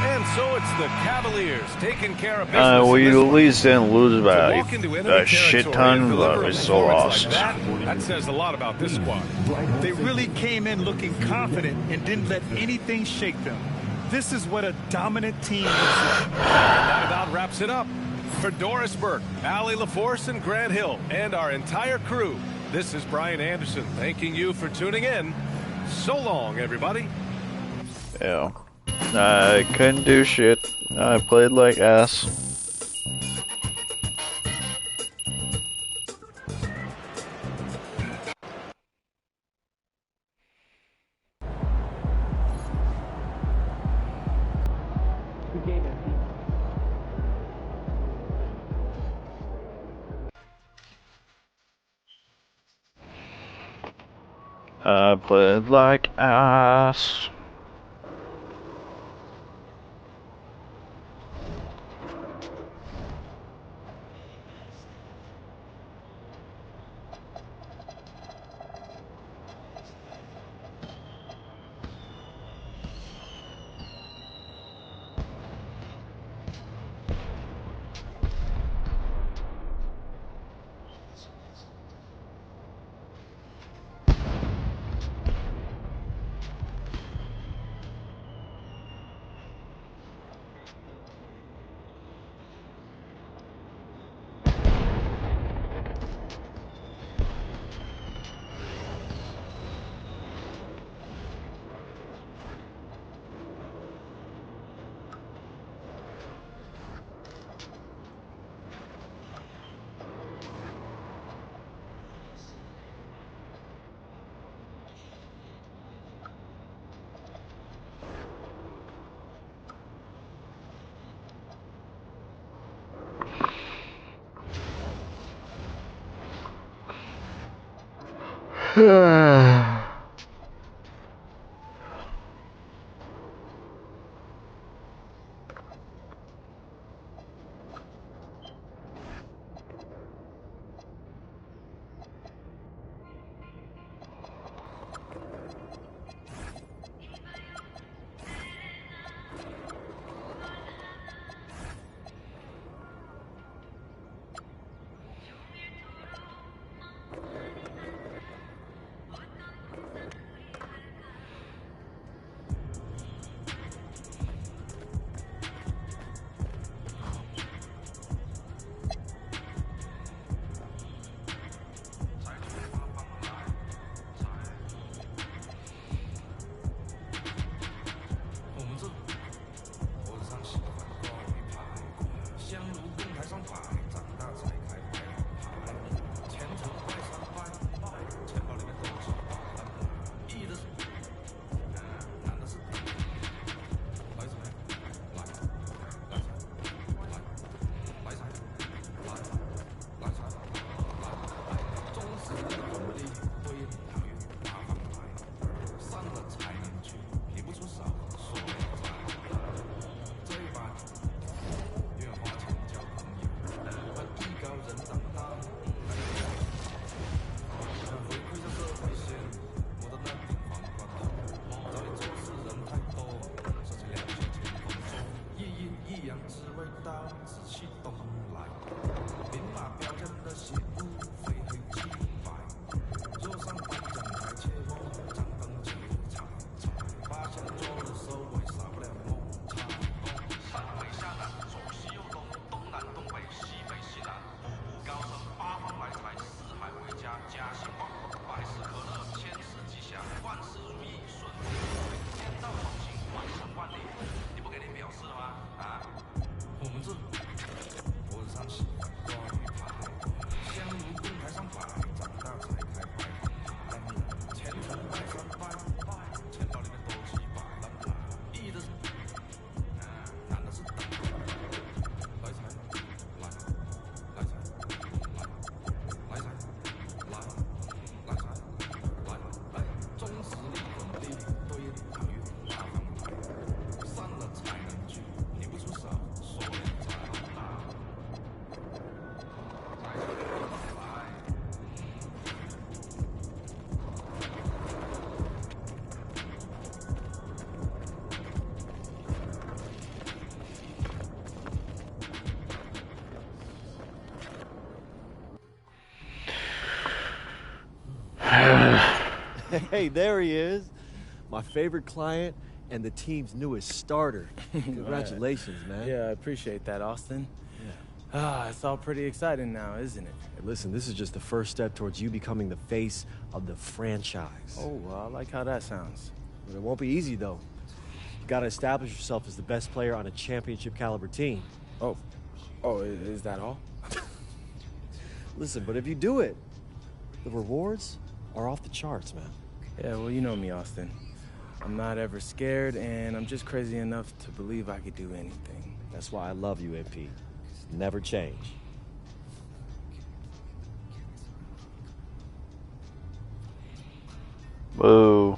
And so it's the Cavaliers taking care of business. We at least didn't lose by a shit ton, but we still lost. That says a lot about this squad. They really came in looking confident and didn't let anything shake them. This is what a dominant team looks like. And that about wraps it up. For Doris Burke, Allie LaForce, and Grant Hill, and our entire crew, this is Brian Anderson thanking you for tuning in. So long, everybody. Yeah. I couldn't do shit. I played like ass. I played like ass. Hey, there he is. My favorite client and the team's newest starter. Congratulations, man. Yeah, I appreciate that, Austin. It's all pretty exciting now, isn't it? Hey, listen, this is just the first step towards you becoming the face of the franchise. Oh, well, I like how that sounds. But it won't be easy, though. You got to establish yourself as the best player on a championship-caliber team. Oh, is that all? Listen, but if you do it, the rewards are off the charts, man. Yeah, well, you know me, Austin. I'm not ever scared, and I'm just crazy enough to believe I could do anything. That's why I love you, MP. Never change. Boo.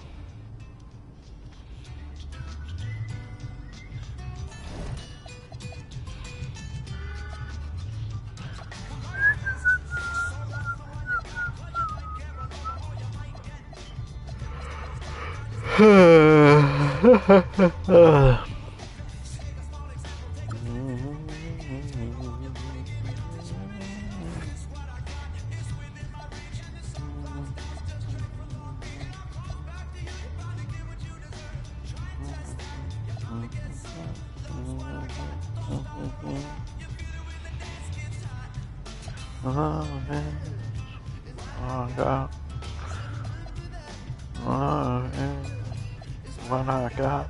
What I got.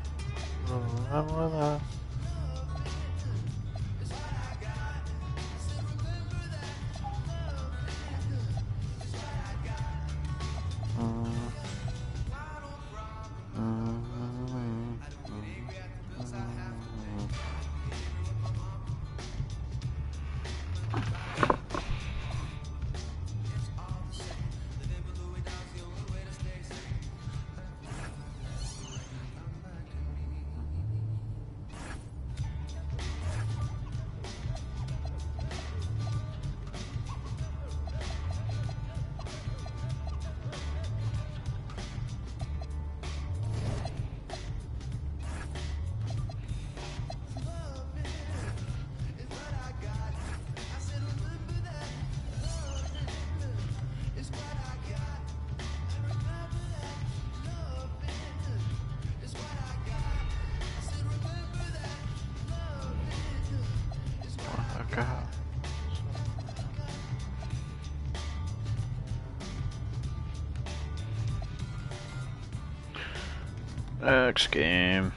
Next game.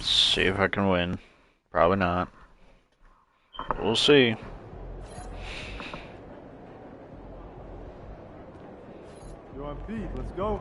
See if I can win. Probably not. We'll see. Yo, MP, let's go.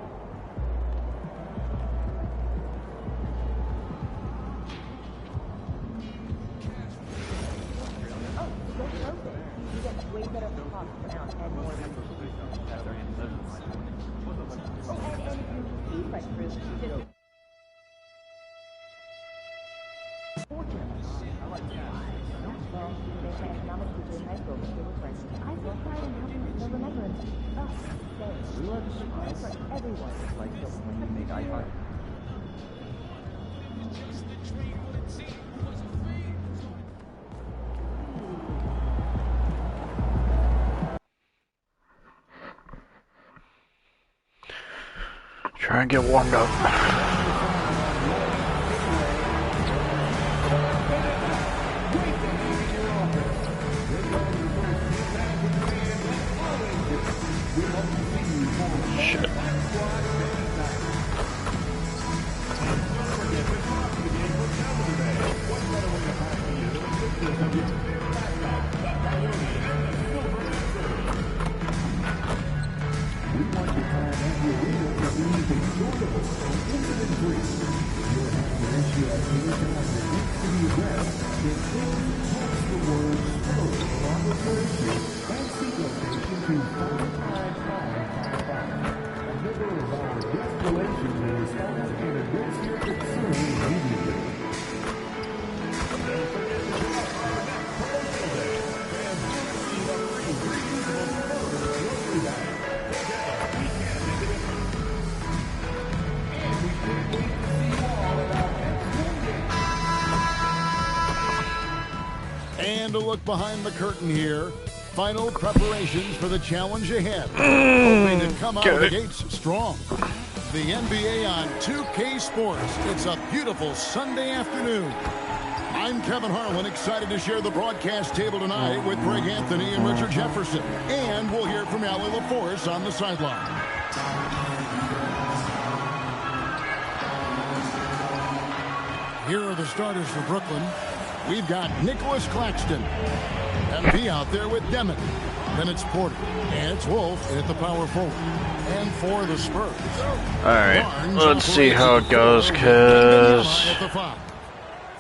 Try and get warmed up. Shit. And a look behind the curtain here. final preparations for the challenge ahead. Hoping to come out of the gates strong. The NBA on 2K Sports. It's a beautiful Sunday afternoon. I'm Kevin Harlan, excited to share the broadcast table tonight with Greg Anthony and Richard Jefferson. And we'll hear from Allie LaForce on the sideline. Here are the starters for Brooklyn. We've got Nicholas Claxton. MP out there with Demon. Then it's Porter. And it's Wolf at the power forward. And for the Spurs. All right, let's see how it goes, cuz.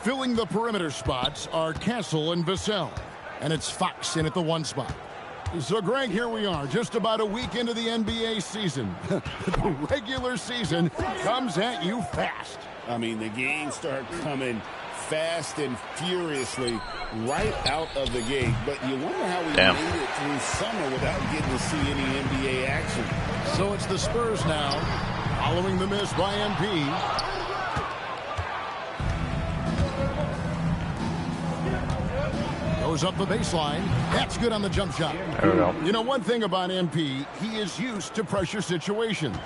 Filling the perimeter spots are Castle and Vassell. And it's Fox in at the 1 spot. So, Greg, here we are, just about a week into the NBA season. The regular season comes at you fast. I mean, the games start coming fast and furiously right out of the gate. But you wonder how we made it through summer without getting to see any NBA action. So it's the Spurs now, following the miss by MP. Goes up the baseline. That's good on the jump shot. There we go. You know, one thing about MP, he is used to pressure situations.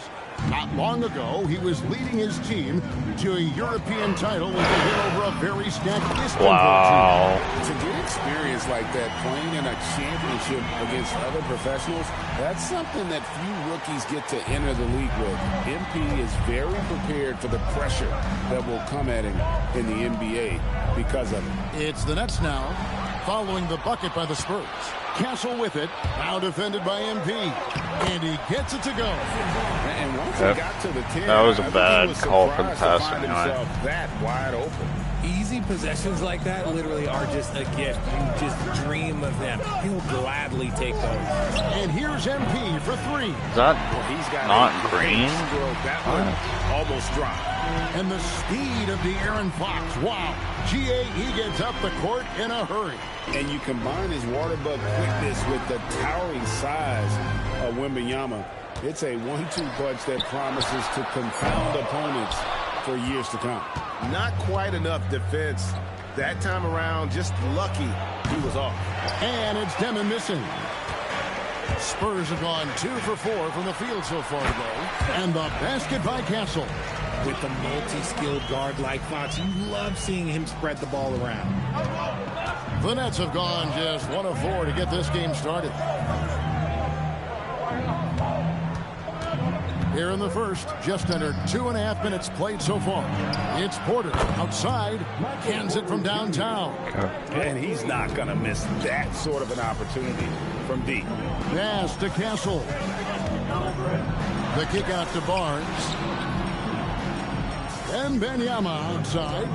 Not long ago, he was leading his team to a European title with a win over a very stacked Istanbul team. To get experience like that, playing in a championship against other professionals, that's something that few rookies get to enter the league with. MP is very prepared for the pressure that will come at him in the NBA because of it. It's the Nets now, following the bucket by the Spurs. Castle with it, now defended by MP, and he gets it to go. And once he got to the 10, that was a bad call for the pass anyway. That wide open. Easy possessions like that literally are just a gift. You just dream of them. He'll gladly take those. And here's MP for 3. Is that not green? That one almost dropped. And the speed of De'Aaron Fox. Wow. GAE gets up the court in a hurry. And you combine his water bug quickness with the towering size of Wembanyama. It's a 1-2 punch that promises to confound opponents for years to come. Not quite enough defense that time around. Just lucky he was off. And it's Demon missing. Spurs have gone 2 for 4 from the field so far today. And the basket by Castle. With a multi-skilled guard like Fox, you love seeing him spread the ball around. The Nets have gone just 1 of 4 to get this game started. Here in the first, just under 2.5 minutes played so far. It's Porter outside, hands it from downtown. And he's not going to miss that sort of an opportunity from deep. Pass to Castle. The kick out to Barnes. And Wembanyama outside.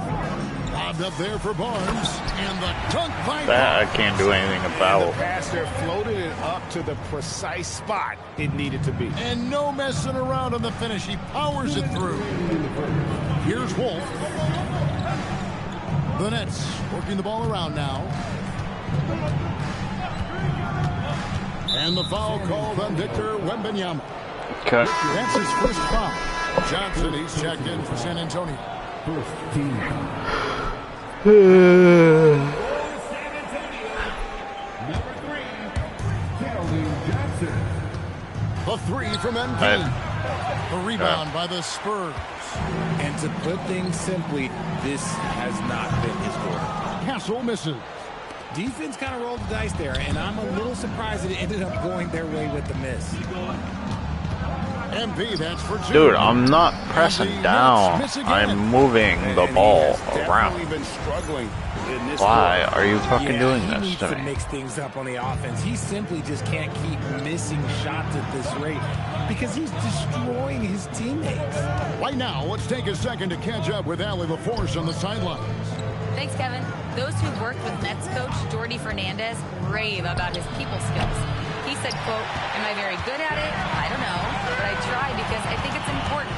Lobbed up there for Barnes. And the dunk by that I can't do anything about. And the passer floated it up to the precise spot it needed to be. And no messing around on the finish. He powers it through. Here's Wolf. The Nets working the ball around now. And the foul called on Victor Wembanyama. Okay. That's his first foul. Johnson, he's checked in for San Antonio. The 3 from MP. The rebound by the Spurs. And to put things simply, this has not been his quarter. Castle misses. Defense kind of rolled the dice there, and I'm a little surprised that it ended up going their way with the miss. MP, that's for 2. Dude, I'm not pressing down. I'm moving the ball around. Why are you fucking doing this to me? He needs to mix things up on the offense. He simply just can't keep missing shots at this rate because he's destroying his teammates. Right now, let's take a second to catch up with Allie LaForce on the sidelines. Thanks, Kevin. Those who worked with Nets coach Jordi Fernandez rave about his people skills. He said, quote, "Am I very good at it? I don't know, but I try because I think it's important.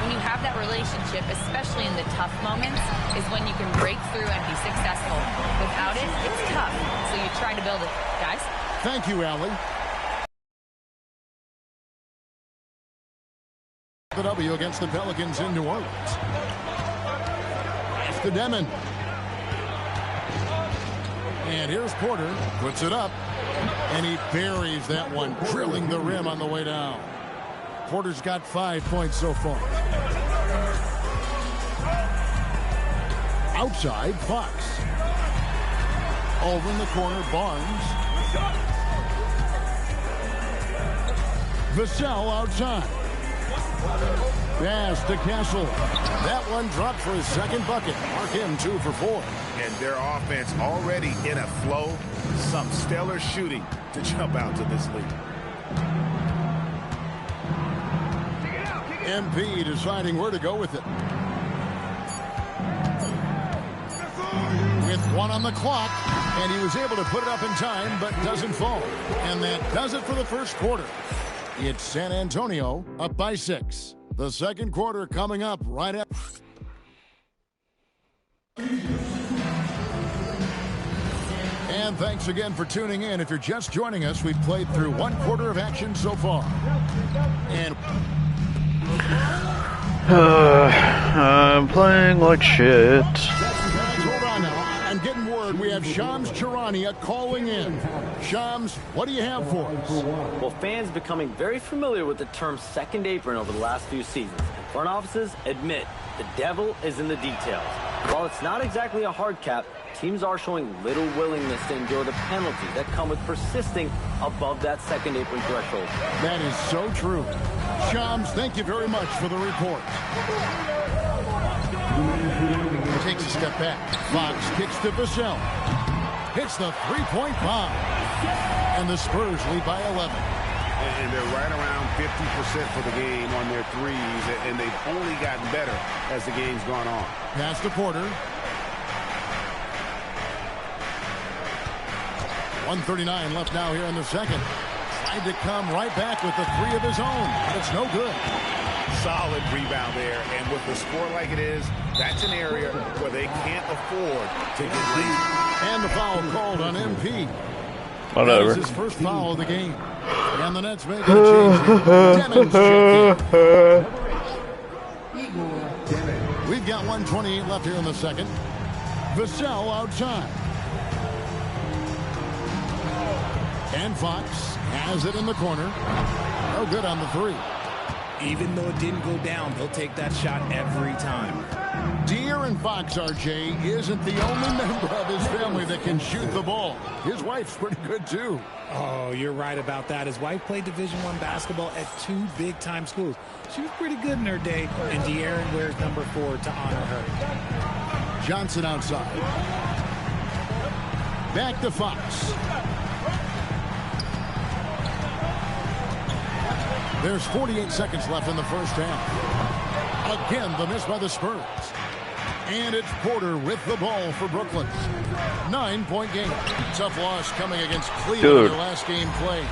When you have that relationship, especially in the tough moments, is when you can break through and be successful. Without it, it's tough, so you try to build it. Guys?" Thank you, Allie. The W against the Pelicans in New Orleans. Pass to Demon. And here's Porter, puts it up, and he buries that one, drilling the rim on the way down. Porter's got 5 points so far. Outside, Fox. Over in the corner, Barnes. Vassell outside. Pass to Castle. That one dropped for his second bucket. Mark him 2 for 4. And their offense already in a flow. Some stellar shooting to jump out to this lead. MP deciding where to go with it. With 1 on the clock, and he was able to put it up in time, but doesn't fall. And that does it for the first quarter. It's San Antonio up by 6. The second quarter coming up right up. And thanks again for tuning in. If you're just joining us, we've played through 1 quarter of action so far. And I'm playing like shit. Hold on now. I'm getting word we have Shams Charania calling in. Shams, what do you have for us? Well, fans becoming very familiar with the term second apron over the last few seasons. Front offices admit the devil is in the details. While it's not exactly a hard cap, teams are showing little willingness to endure the penalties that come with persisting above that second apron threshold. That is so true. Shams, thank you very much for the report. Takes a step back. Fox kicks to Vassell. Hits the three-point bomb. And the Spurs lead by 11. And they're right around 50% for the game on their threes, and they've only gotten better as the game's gone on. Pass to Porter. 1:39 left now here in the second. Tried to come right back with the 3 of his own, but it's no good. Solid rebound there, and with the score like it is, that's an area where they can't afford to get late. And the foul called on MP. Whatever. That is his first foul of the game. And the Nets make a change. We've got 1:28 left here in the second. Vassell outside. And Fox has it in the corner. No good on the 3. Even though it didn't go down, they'll take that shot every time. De'Aaron Fox, RJ, isn't the only member of his family that can shoot the ball. His wife's pretty good, too. Oh, you're right about that. His wife played Division I basketball at 2 big-time schools. She was pretty good in her day, and De'Aaron wears number 4 to honor her. Johnson outside. Back to Fox. There's 48 seconds left in the first half. Again, the miss by the Spurs. And it's Porter with the ball for Brooklyn. 9-point game. Tough loss coming against Cleveland in their last game played.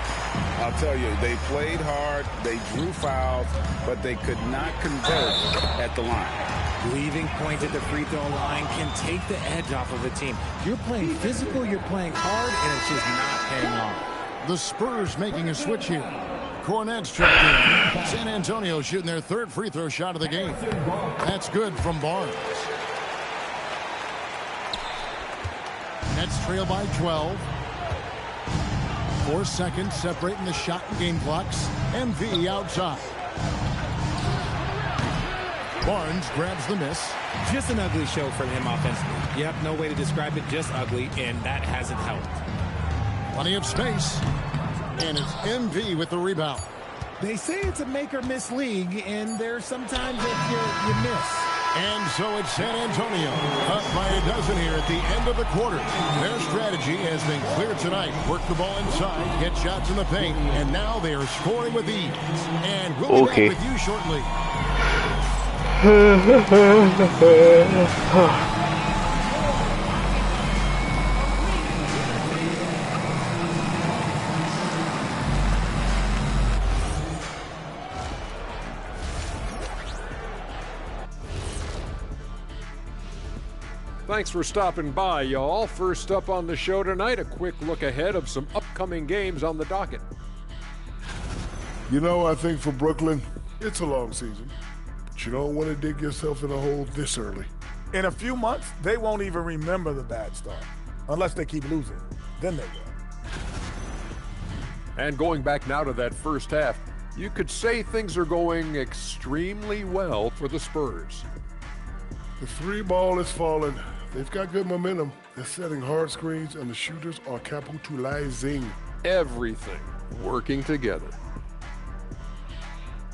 I'll tell you, they played hard, they drew fouls, but they could not convert at the line. Leaving point at the free throw line can take the edge off of a team. You're playing physical, you're playing hard, and it's just not paying off. The Spurs making a switch here. Cornette's checked in. San Antonio shooting their 3rd free throw shot of the game. That's good from Barnes. Nets trail by 12. 4 seconds separating the shot and game clocks. MV outside. Barnes grabs the miss. Just an ugly show from him offensively. Yep, no way to describe it, just ugly, and that hasn't helped. Plenty of space. And it's MV with the rebound. They say it's a make-or-miss league, and there's sometimes that you miss. And so it's San Antonio, up by a dozen here at the end of the quarter. Their strategy has been clear tonight. Work the ball inside, get shots in the paint, and now they are scoring with ease. And we'll be back with you shortly. Thanks for stopping by, y'all. First up on the show tonight, a quick look ahead of some upcoming games on the docket. You know, I think for Brooklyn, it's a long season. But you don't want to dig yourself in a hole this early. In a few months, they won't even remember the bad start. unless they keep losing. Then they will. And going back now to that first half, you could say things are going extremely well for the Spurs. The three ball is falling. They've got good momentum. They're setting hard screens, and the shooters are capitalizing. Everything working together.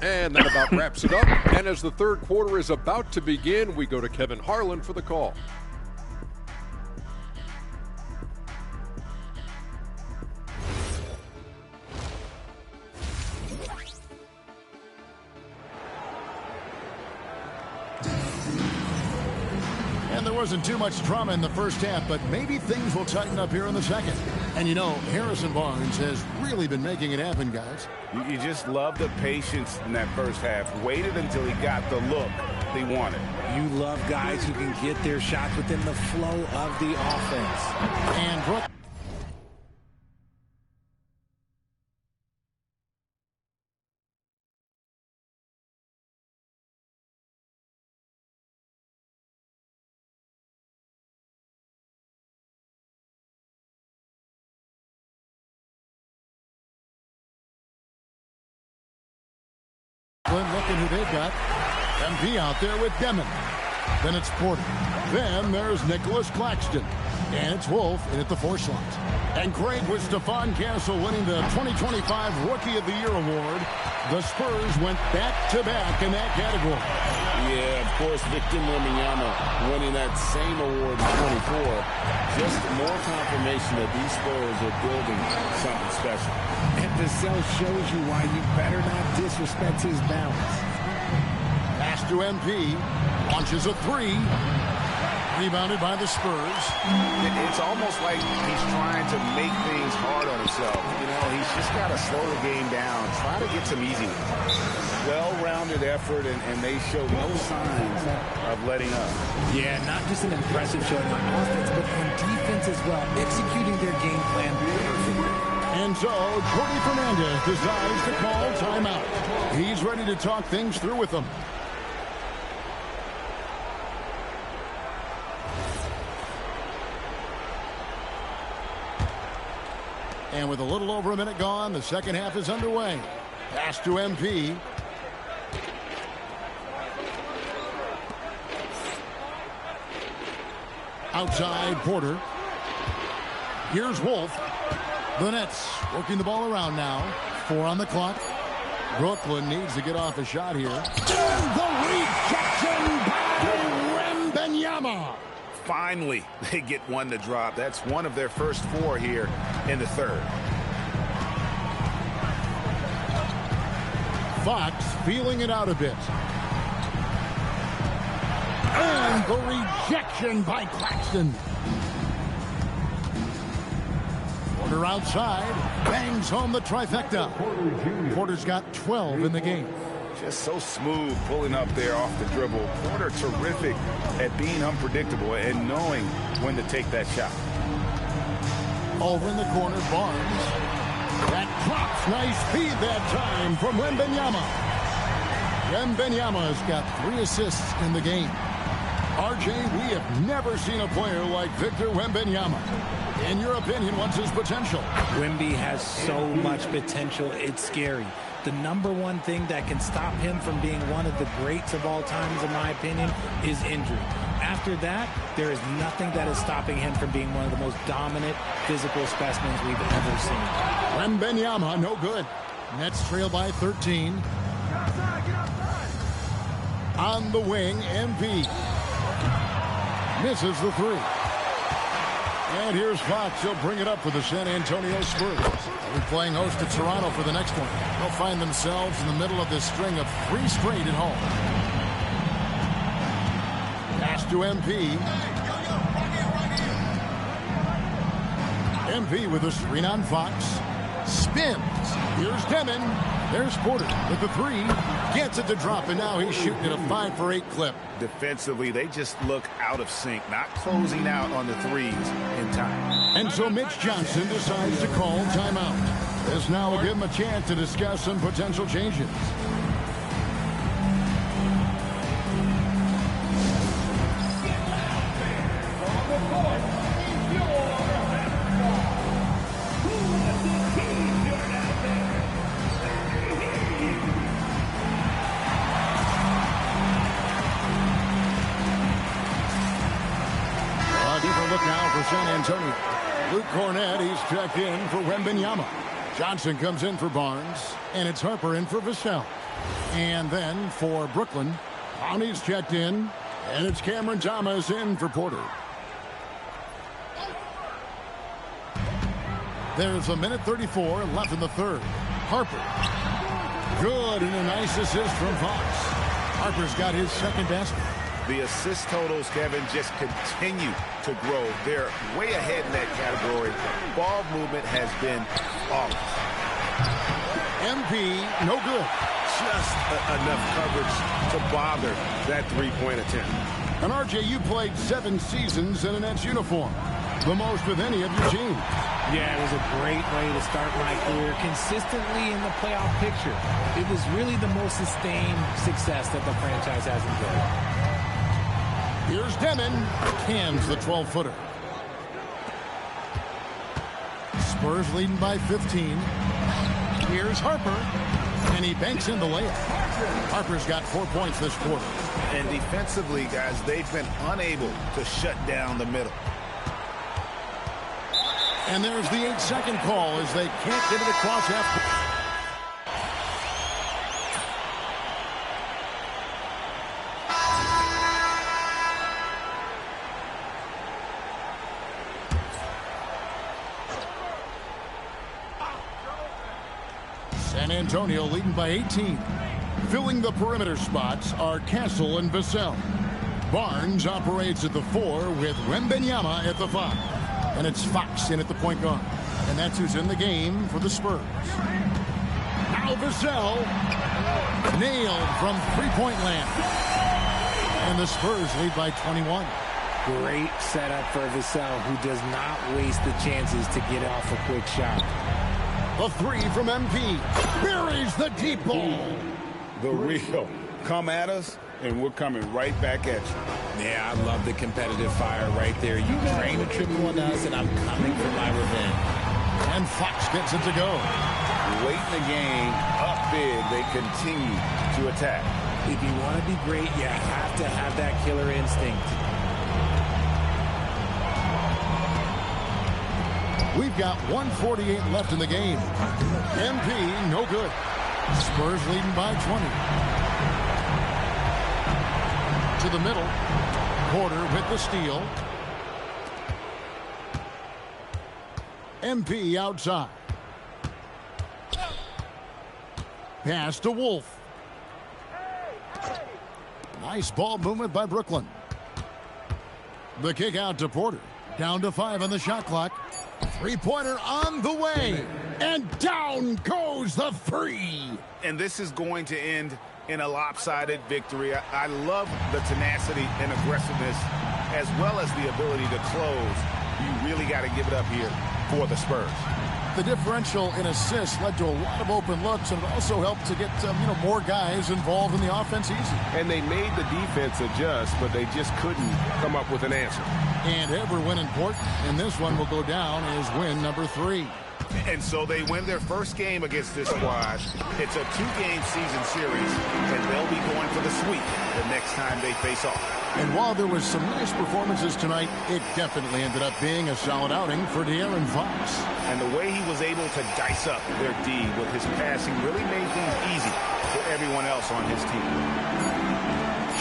And that about wraps it up. And as the third quarter is about to begin, we go to Kevin Harlan for the call. And there wasn't too much drama in the first half, but maybe things will tighten up here in the second. And you know, Harrison Barnes has really been making it happen, guys. You just love the patience in that first half. Waited until he got the look they wanted. You love guys who can get their shots within the flow of the offense. And Brook. Looking who they've got. MP out there with Demon. Then it's Porter. Then there's Nicholas Claxton. And it's Wolf in at the 4 slot. And great with Stephon Castle winning the 2025 Rookie of the Year award. The Spurs went back-to-back in that category. Yeah, of course, Victor Wembanyama winning that same award in 24. Just more confirmation that these Spurs are building something special. And Vassell shows you why you better not disrespect his balance. Pass to MP. Launches a 3. Rebounded by the Spurs. It's almost like he's trying to make things hard on himself. You know, he's just got to slow the game down. Try to get some easy ones. Well-rounded effort, and they show no signs of letting up. Yeah, not just an impressive showing on offense, but on defense as well, executing their game plan perfectly. And so, Jordi Fernandez decides to call timeout. He's ready to talk things through with them. And with a little over a minute gone, the second half is underway. Pass to MP. Outside, Porter. Here's Wolf. The Nets working the ball around now. 4 on the clock. Brooklyn needs to get off a shot here. And the rejection by Wembanyama. Finally, they get one to drop. That's one of their first 4 here in the third. Fox feeling it out a bit. And the rejection by Claxton. Porter outside. Bangs home the trifecta. Porter's got 12 in the game. Just so smooth pulling up there off the dribble. Porter terrific at being unpredictable and knowing when to take that shot. Over in the corner, Barnes. That drops. Nice feed that time from Wembanyama. Wembanyama's got 3 assists in the game. RJ, we have never seen a player like Victor Wembanyama. In your opinion, what's his potential? Wemby has so much potential, it's scary. The number one thing that can stop him from being one of the greats of all times, in my opinion, is injury. After that, there is nothing that is stopping him from being one of the most dominant physical specimens we've ever seen. Wembanyama, no good. Nets trail by 13. On the wing, MP. Misses the 3. And here's Fox. He'll bring it up for the San Antonio Spurs. They'll be playing host to Toronto for the next one. They'll find themselves in the middle of this string of 3 straight at home. Pass to MP. MP with a screen on Fox. Spins. Here's Demon. There's Porter with the 3. Gets it to drop, and now he's shooting at a 5 for 8 clip. Defensively, they just look out of sync, not closing out on the 3s in time. And so Mitch Johnson decides to call timeout. This now will give him a chance to discuss some potential changes. Antonio. Luke Cornett, he's checked in for Wembanyama. Johnson comes in for Barnes, and it's Harper in for Vassell. And then for Brooklyn, Conley's checked in, and it's Cameron Thomas in for Porter. There's a minute 34 left in the third. Harper. Good, and a nice assist from Fox. Harper's got his second basket. The assist totals, Kevin, just continue to grow. They're way ahead in that category. Ball movement has been flawless. MP, no good. Just enough coverage to bother that three-point attempt. And RJ, you played 7 seasons in a Nets uniform. The most with any of your team. Yeah, it was a great way to start my career consistently in the playoff picture. It was really the most sustained success that the franchise has enjoyed. Here's Demon, cans the 12-footer. Spurs leading by 15. Here's Harper, and he banks in the layup. Harper's got 4 points this quarter. And defensively, guys, they've been unable to shut down the middle. And there's the 8-second call as they can't get it across half. San Antonio leading by 18. Filling the perimeter spots are Castle and Vassell. Barnes operates at the 4 with Wembanyama at the 5. And it's Fox in at the point guard. And that's who's in the game for the Spurs. Now Vassell nailed from three-point land. And the Spurs lead by 21. Great setup for Vassell, who does not waste the chances to get off a quick shot. A 3 from MP. Buries the deep ball. The real. Come at us, and we're coming right back at you. Yeah, I love the competitive fire right there. You train a triple on us, and I'm coming for my revenge. And Fox gets it to go. Late in the game, up big, they continue to attack. If you want to be great, you have to have that killer instinct. We've got 1:48 left in the game. MP, no good. Spurs leading by 20. To the middle. Porter with the steal. MP outside. Pass to Wolf. Nice ball movement by Brooklyn. The kick out to Porter. Down to 5 on the shot clock. Three-pointer on the way. And down goes the 3. And this is going to end in a lopsided victory. I love the tenacity and aggressiveness as well as the ability to close. You really got to give it up here for the Spurs. The differential in assists led to a lot of open looks, and it also helped to get more guys involved in the offense easy. And they made the defense adjust, but they just couldn't come up with an answer. And every win important, and this one will go down as win number 3. And so they win their first game against this squad. It's a 2-game season series, and they'll be going for the sweep the next time they face off. And while there was some nice performances tonight, it definitely ended up being a solid outing for De'Aaron Fox. And the way he was able to dice up their D with his passing really made things easy for everyone else on his team.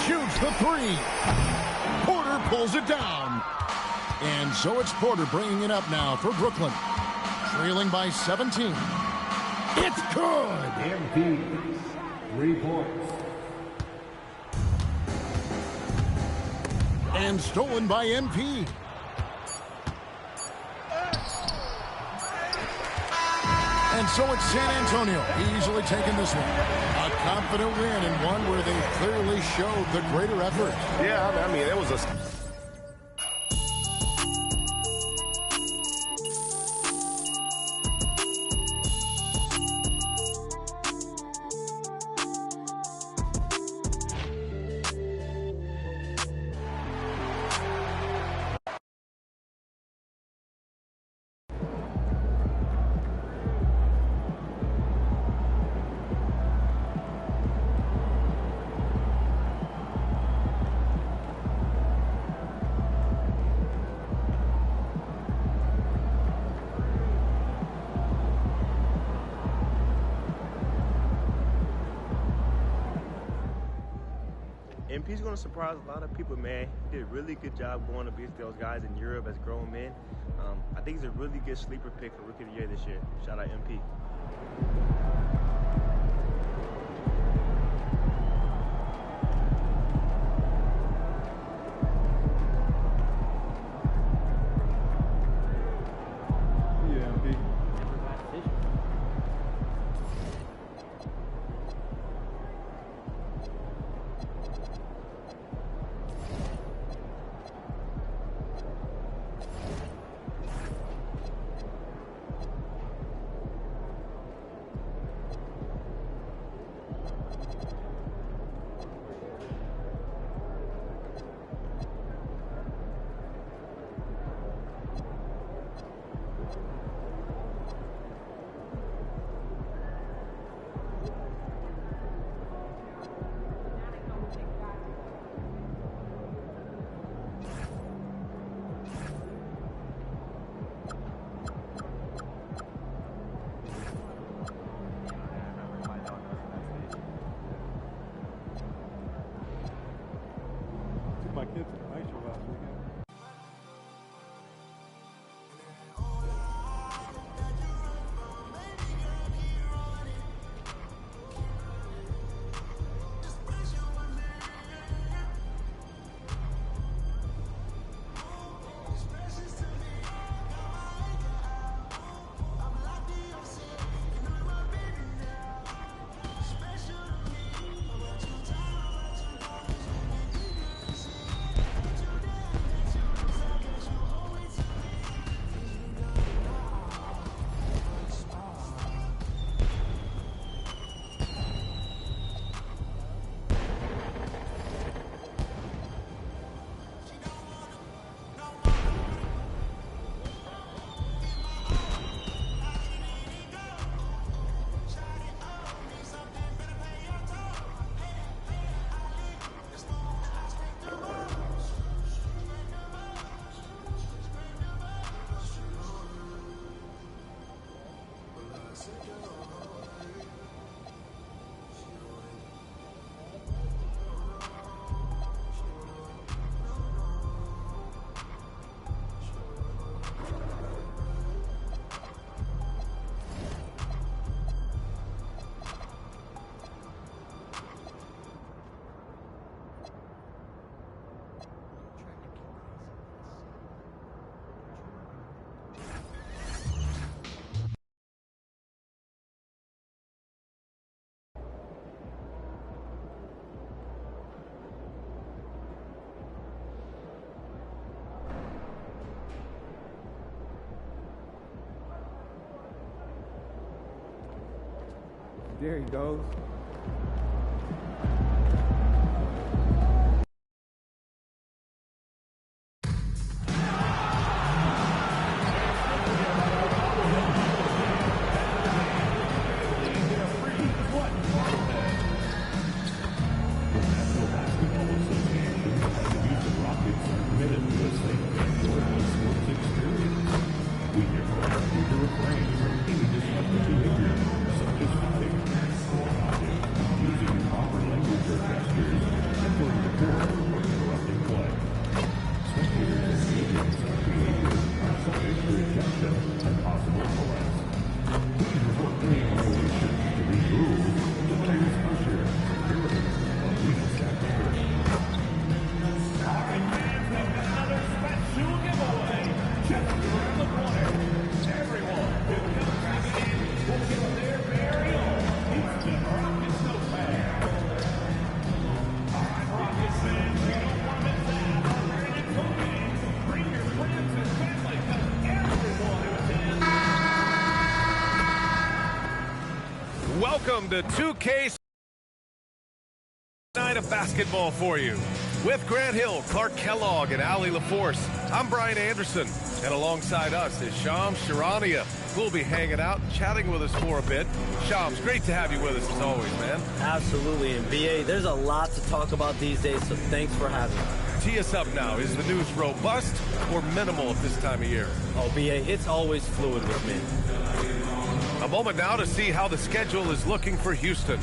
Shoots the 3. Porter pulls it down. And so it's Porter bringing it up now for Brooklyn. Trailing by 17. It's good. MP, 3 points. And stolen by MP. And so it's San Antonio easily taking this one. A confident win and one where they clearly showed the greater effort. Yeah, I mean, it was a... MP's going to surprise a lot of people, man. He did a really good job going against those guys in Europe as grown men. I think he's a really good sleeper pick for Rookie of the Year this year. Shout out MP. My kids at the night show last weekend. There he goes. Welcome to 2K night of basketball for you. With Grant Hill, Clark Kellogg, and Allie LaForce, I'm Brian Anderson, and alongside us is Shams Charania, who will be hanging out and chatting with us for a bit. Shams, great to have you with us as always, man. Absolutely, and BA, there's a lot to talk about these days, so thanks for having me. Tee us up now. Is the news robust or minimal at this time of year? Oh, BA, it's always fluid with me. A moment now to see how the schedule is looking for Houston.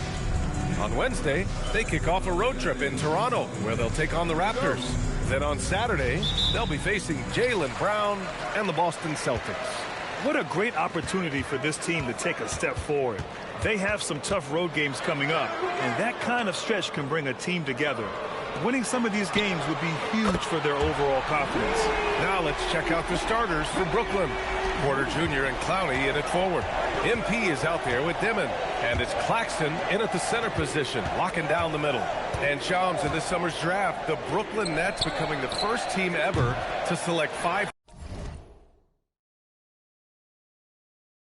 On Wednesday, they kick off a road trip in Toronto, where they'll take on the Raptors. Then on Saturday, they'll be facing Jaylen Brown and the Boston Celtics. What a great opportunity for this team to take a step forward. They have some tough road games coming up, and that kind of stretch can bring a team together. Winning some of these games would be huge for their overall confidence. Now let's check out the starters for Brooklyn. Porter Jr. and Clowney in at forward. MP is out there with Dimon. And it's Claxton in at the center position, locking down the middle. And Shams, in this summer's draft, the Brooklyn Nets becoming the first team ever to select 5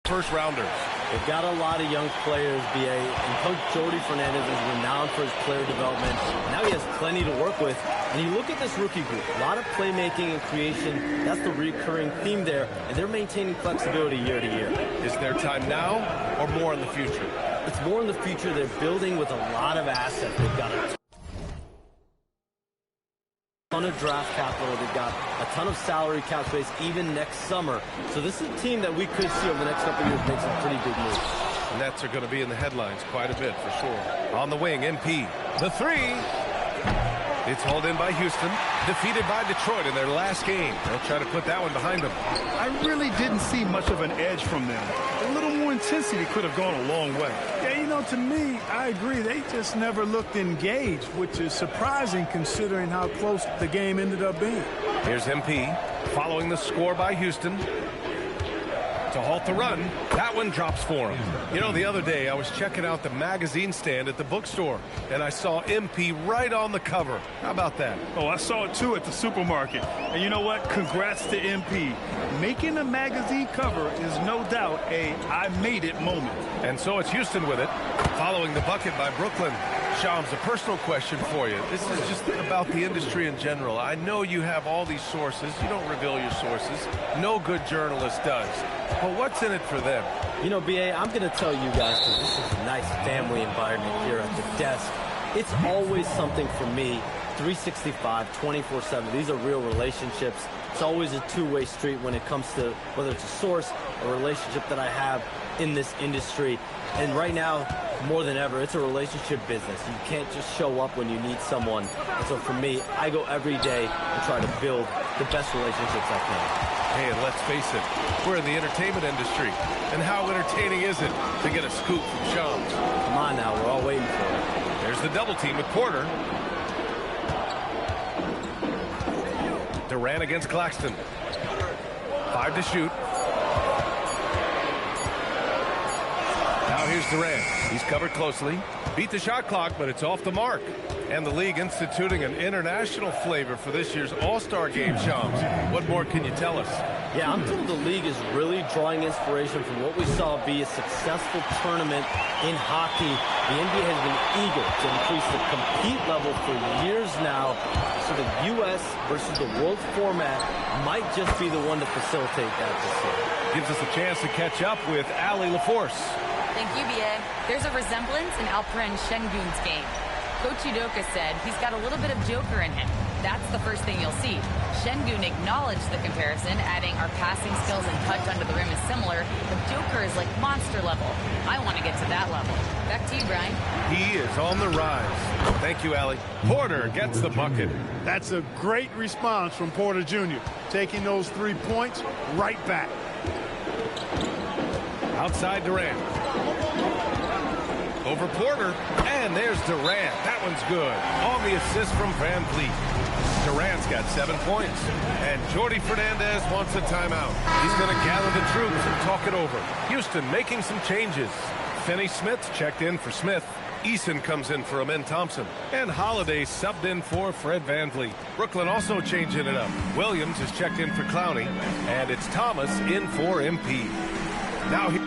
first-rounders. They've got a lot of young players, BA, and Coach Jordi Fernandez is renowned for his player development. Now he has plenty to work with. And you look at this rookie group, a lot of playmaking and creation. That's the recurring theme there, and they're maintaining flexibility year to year. Is their time now or more in the future? It's more in the future. They're building with a lot of assets. They've got a ton of draft capital. They've got a ton of salary cap space even next summer. So this is a team that we could see over the next couple of years make some pretty big moves. The Nets are going to be in the headlines quite a bit for sure. On the wing, MP. The three. It's hauled in by Houston. Defeated by Detroit in their last game. They'll try to put that one behind them. I really didn't see much of an edge from them. A little more intensity could have gone a long way. Yeah, you know, to me, I agree. They just never looked engaged, which is surprising considering how close the game ended up being. Here's MP following the score by Houston. To halt the run, that one drops for him. You know, the other day I was checking out the magazine stand at the bookstore, and I saw MP right on the cover. How about that? Oh, I saw it too at the supermarket. And you know what? Congrats to MP. Making a magazine cover is no doubt a I made it moment. And so it's Houston with it, following the bucket by Brooklyn. Shams, a personal question for you. This is just about the industry in general. I know you have all these sources. You don't reveal your sources. No good journalist does. But what's in it for them? You know, BA, I'm going to tell you guys, because this is a nice family environment here at the desk. It's always something for me, 365, 24/7. These are real relationships. It's always a two-way street when it comes to whether it's a source, a relationship that I have in this industry. And right now, more than ever, it's a relationship business. You can't just show up when you need someone. And so for me, I go every day and try to build the best relationships I can. Hey, and let's face it, we're in the entertainment industry. And how entertaining is it to get a scoop from Shams? Come on now, we're all waiting for it. There's the double team with Porter. Durant against Claxton. 5 to shoot. Now here's Durant. He's covered closely. Beat the shot clock, but it's off the mark. And the league instituting an international flavor for this year's All-Star Game, Shams. What more can you tell us? Yeah, I'm told the league is really drawing inspiration from what we saw be a successful tournament in hockey. The NBA has been eager to increase the compete level for years now. So the U.S. versus the world format might just be the one to facilitate that this year. Gives us a chance to catch up with Allie LaForce. Thank you, BA. There's a resemblance in Alperen Şengün's game. Coach Udoka said he's got a little bit of Joker in him. That's the first thing you'll see. Şengün acknowledged the comparison, adding our passing skills and touch under the rim is similar, but Joker is like monster level. I want to get to that level. Back to you, Brian. He is on the rise. Thank you, Allie. Porter gets the bucket. That's a great response from Porter Jr., taking those 3 points right back. Outside Durant. Over Porter, and there's Durant. That one's good. On the assist from Van Vliet. Durant's got 7 points, and Jordi Fernandez wants a timeout. He's going to gather the troops and talk it over. Houston making some changes. Finney Smith checked in for Smith. Eason comes in for Amen Thompson. And Holiday subbed in for Fred Van Vliet. Brooklyn also changing it up. Williams is checked in for Clowney, and it's Thomas in for MP. Now he...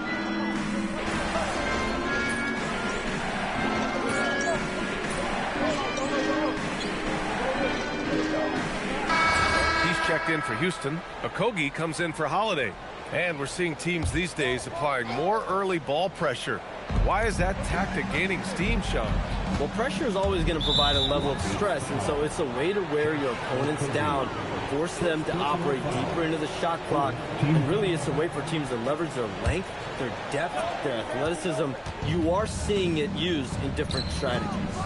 checked in for Houston. Okogie comes in for Holiday. And we're seeing teams these days applying more early ball pressure. Why is that tactic gaining steam, Sean? Well, pressure is always going to provide a level of stress, and so it's a way to wear your opponents down, force them to operate deeper into the shot clock, and really it's a way for teams to leverage their length, their depth, their athleticism. You are seeing it used in different strategies.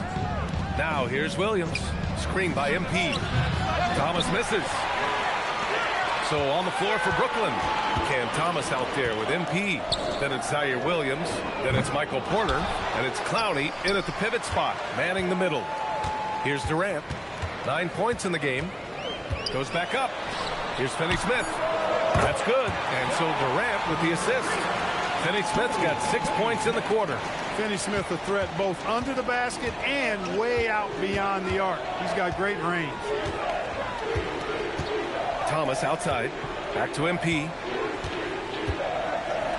Now here's Williams. Screen by MP. Thomas misses. So on the floor for Brooklyn. Cam Thomas out there with MP. Then it's Zaire Williams. Then it's Michael Porter. And it's Clowney in at the pivot spot, manning the middle. Here's Durant. 9 points in the game. Goes back up. Here's Finney-Smith. That's good. And so Durant with the assist. Finney-Smith's got 6 points in the quarter. Finney-Smith a threat both under the basket and way out beyond the arc. He's got great range. Thomas outside. Back to MP.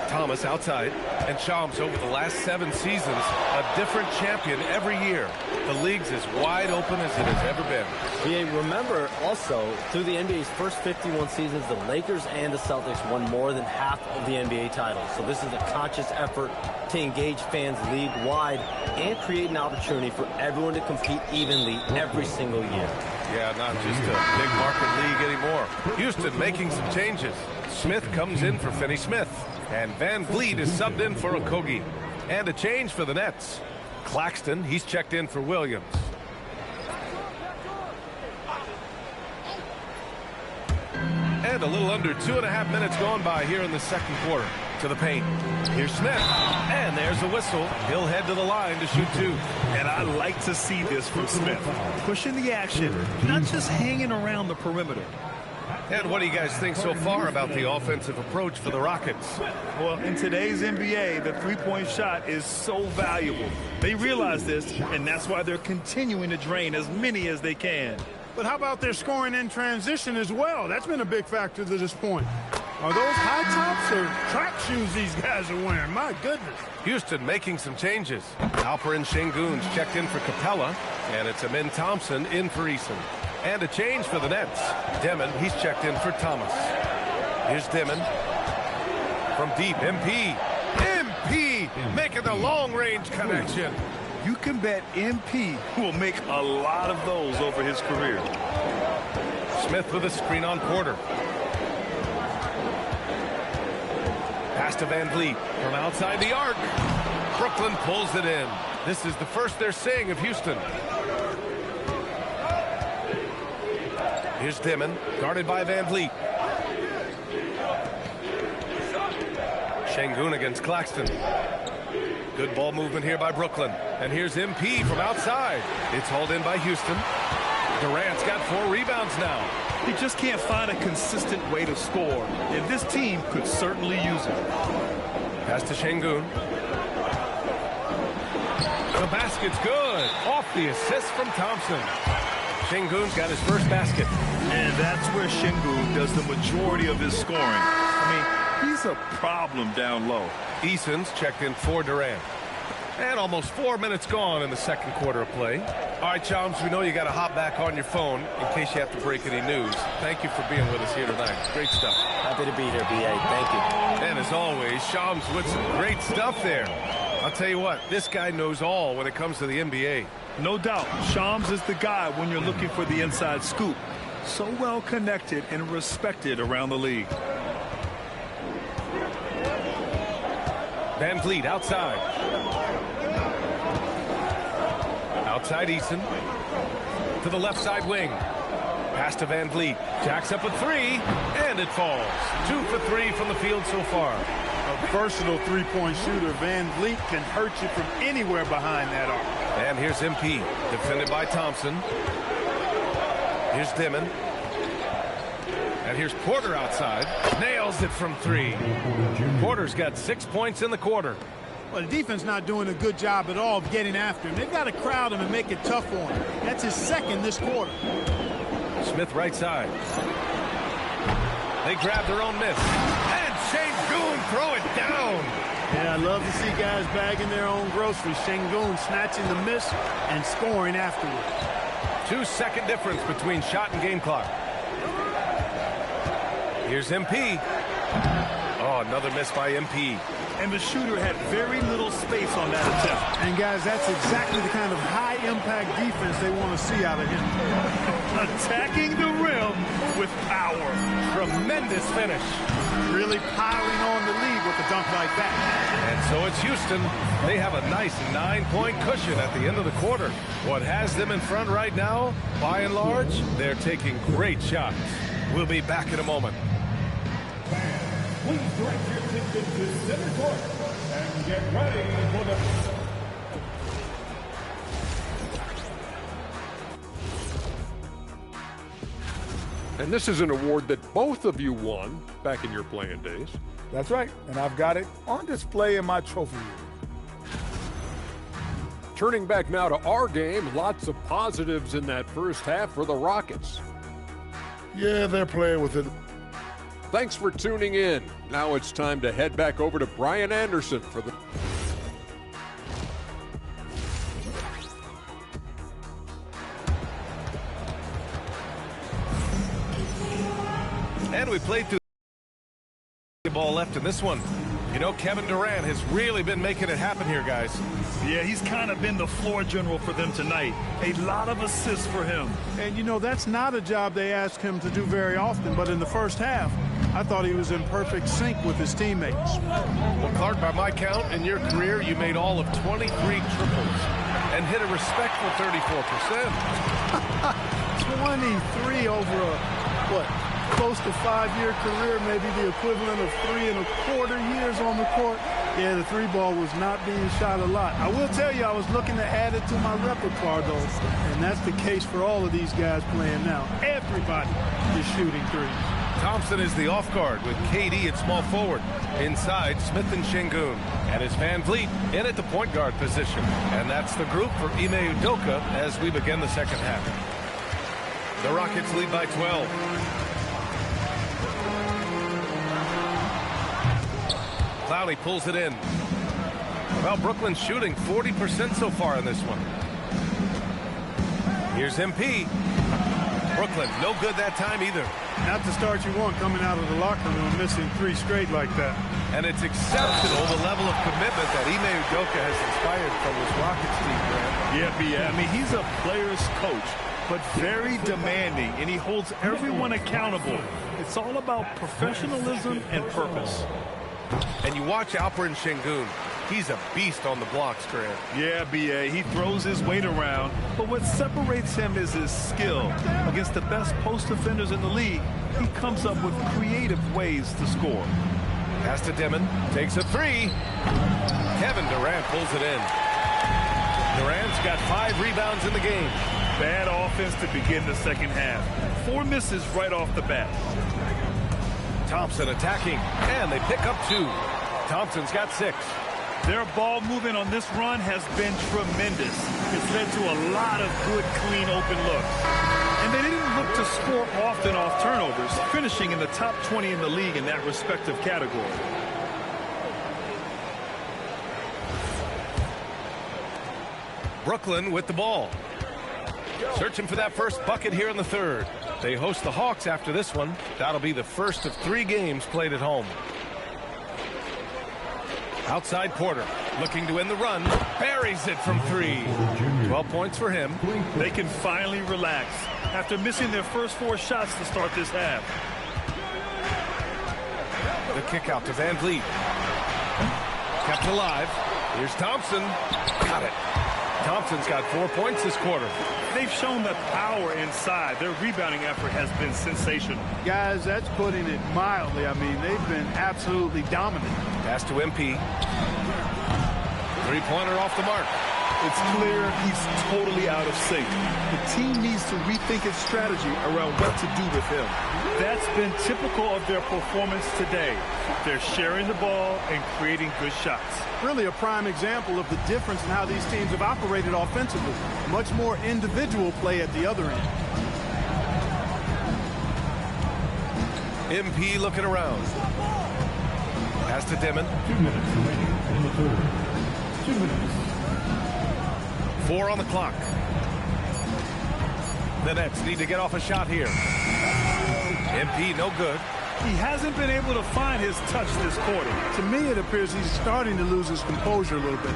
Thomas outside. And Shams, over the last 7 seasons, a different champion every year. The league's as wide open as it has ever been. Yeah, remember also, through the NBA's first 51 seasons, the Lakers and the Celtics won more than half of the NBA titles. So this is a conscious effort to engage fans league-wide and create an opportunity for everyone to compete evenly every single year. Yeah, not just a big market league anymore. Houston making some changes. Smith comes in for Finney-Smith. And Van Vliet is subbed in for Okogie. And a change for the Nets. Claxton, he's checked in for Williams. And a little under 2.5 minutes gone by here in the second quarter. To the paint. Here's Smith. And there's the whistle. He'll head to the line to shoot 2. And I like to see this from Smith. Pushing the action, not just hanging around the perimeter. And what do you guys think so far about the offensive approach for the Rockets? Well, in today's NBA, the three-point shot is so valuable. They realize this, and that's why they're continuing to drain as many as they can. But how about their scoring in transition as well? That's been a big factor to this point. Are those high tops or track shoes these guys are wearing? My goodness. Houston making some changes. Alperen Sengun's checked in for Capella, and it's Amin Thompson in for Eason. And a change for the Nets. Demon, he's checked in for Thomas. Here's Demon. From deep, MP. MP making the long-range connection. You can bet MP will make a lot of those over his career. Smith with a screen on Porter. Pass to Van Vliet from outside the arc. Brooklyn pulls it in. This is the first they're seeing of Houston. Here's Dimon, guarded by Van Vliet. Sengun against Claxton. Good ball movement here by Brooklyn. And here's MP from outside. It's hauled in by Houston. Durant's got 4 rebounds now. He just can't find a consistent way to score, and this team could certainly use it. Pass to Sengun. The basket's good. Off the assist from Thompson. Sengun's got his first basket. And that's where Sengun does the majority of his scoring. I mean, he's a problem down low. Eason's checked in for Durant. And almost 4 minutes gone in the second quarter of play. All right, Chums, we know you got to hop back on your phone in case you have to break any news. Thank you for being with us here tonight. Great stuff. Happy to be here, B.A. Thank you. And as always, Shams with some great stuff there. I'll tell you what, this guy knows all when it comes to the NBA. No doubt, Shams is the guy when you're looking for the inside scoop. So well connected and respected around the league. Van Vliet outside. Outside Eason. To the left side wing. Pass to Van Vliet. Jacks up a 3, and it falls. 2 for 3 from the field so far. A versatile three-point shooter. Van Vliet can hurt you from anywhere behind that arc. And here's MP, defended by Thompson. Here's Dimon. And here's Porter outside. Nails it from 3. Porter's got 6 points in the quarter. Well, the defense not doing a good job at all of getting after him. They've got to crowd him and make it tough for him. That's his second this quarter. Smith right side. They grab their own miss. And Sengun throw it down. Yeah, I love to see guys bagging their own groceries. Sengun snatching the miss and scoring afterwards. 2-second difference between shot and game clock. Here's MP. Oh, another miss by MP. And the shooter had very little space on that attempt. And guys, that's exactly the kind of high-impact defense they want to see out of him. Attacking the rim with power. Tremendous finish. Really piling on the lead with a dunk like that. And so it's Houston. They have a nice 9-point cushion at the end of the quarter. What has them in front right now, by and large, they're taking great shots. We'll be back in a moment. Please direct your attention to center court and get ready for the... And this is an award that both of you won back in your playing days. That's right, and I've got it on display in my trophy room. Turning back now to our game, lots of positives in that first half for the Rockets. Yeah, they're playing with it. Thanks for tuning in. Now it's time to head back over to Brian Anderson for the... And we played through the ball left in this one. You know, Kevin Durant has really been making it happen here, guys. Yeah, he's kind of been the floor general for them tonight. A lot of assists for him. And, you know, that's not a job they ask him to do very often. But in the first half, I thought he was in perfect sync with his teammates. Well, Clark, by my count, in your career, you made all of 23 triples and hit a respectful 34%. 23 over a, what, close to 5-year career, maybe the equivalent of 3 1/4 years on the court. Yeah, the three ball was not being shot a lot. I will tell you, I was looking to add it to my repertoire, though, and that's the case for all of these guys playing now. Everybody is shooting threes. Thompson is the off guard with KD at small forward. Inside, Smith and Şengün. And it's Van Vliet in at the point guard position. And that's the group for Ime Udoka as we begin the second half. The Rockets lead by 12. Clowney pulls it in. Well, Brooklyn's shooting 40% so far in this one. Here's MP. Brooklyn, no good that time either. Not the start you want coming out of the locker room, missing 3 straight like that. And it's exceptional the level of commitment that Ime Udoka has inspired from this Rockets team, Grant. Yeah, I mean, he's a player's coach, but very demanding, and he holds everyone accountable. It's all about professionalism and purpose. And you watch Alperen Şengün. He's a beast on the blocks, Grant. Yeah, B.A., he throws his weight around, but what separates him is his skill. Against the best post defenders in the league, he comes up with creative ways to score. Pass to Dimon, takes a 3. Kevin Durant pulls it in. Durant's got 5 rebounds in the game. Bad offense to begin the second half. 4 misses right off the bat. Thompson attacking, and they pick up 2. Thompson's got 6. Their ball movement on this run has been tremendous. It's led to a lot of good, clean, open looks. And they didn't look to score often off turnovers, finishing in the top 20 in the league in that respective category. Brooklyn with the ball. Searching for that first bucket here in the third. They host the Hawks after this one. That'll be the first of 3 games played at home. Outside Porter, looking to win the run, buries it from 3. 12 points for him. They can finally relax after missing their first 4 shots to start this half. The kick out to Van Vliet. Kept alive. Here's Thompson. Got it. Thompson's got 4 points this quarter. They've shown the power inside. Their rebounding effort has been sensational. Guys, that's putting it mildly. I mean, they've been absolutely dominant. Pass to MP. 3-pointer off the mark. It's clear he's totally out of sync. The team needs to rethink its strategy around what to do with him. That's been typical of their performance today. They're sharing the ball and creating good shots. Really a prime example of the difference in how these teams have operated offensively. Much more individual play at the other end. MP looking around. Pass to Dimon. 2 minutes remaining in the third. 2 minutes. 4 on the clock. The Nets need to get off a shot here. MP no good. He hasn't been able to find his touch this quarter. To me, it appears he's starting to lose his composure a little bit.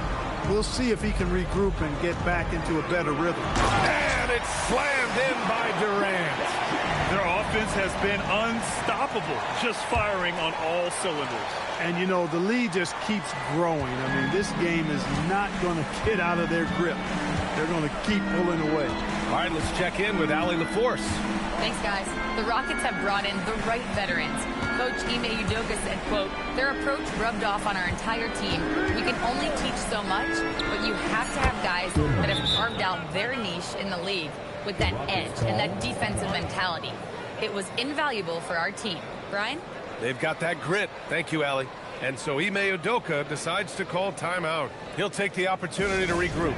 We'll see if he can regroup and get back into a better rhythm. And it's slammed in by Durant. Their offense has been unstoppable, just firing on all cylinders. And, you know, the lead just keeps growing. I mean, this game is not going to get out of their grip. They're going to keep pulling away. All right, let's check in with Allie LaForce. Thanks, guys. The Rockets have brought in the right veterans. Coach Ime Udoka said, quote, their approach rubbed off on our entire team. We can only teach so much, but you have to have guys that have carved out their niche in the league with that edge and that defensive mentality. It was invaluable for our team. Brian? They've got that grit. Thank you, Allie. And so Ime Udoka decides to call timeout. He'll take the opportunity to regroup.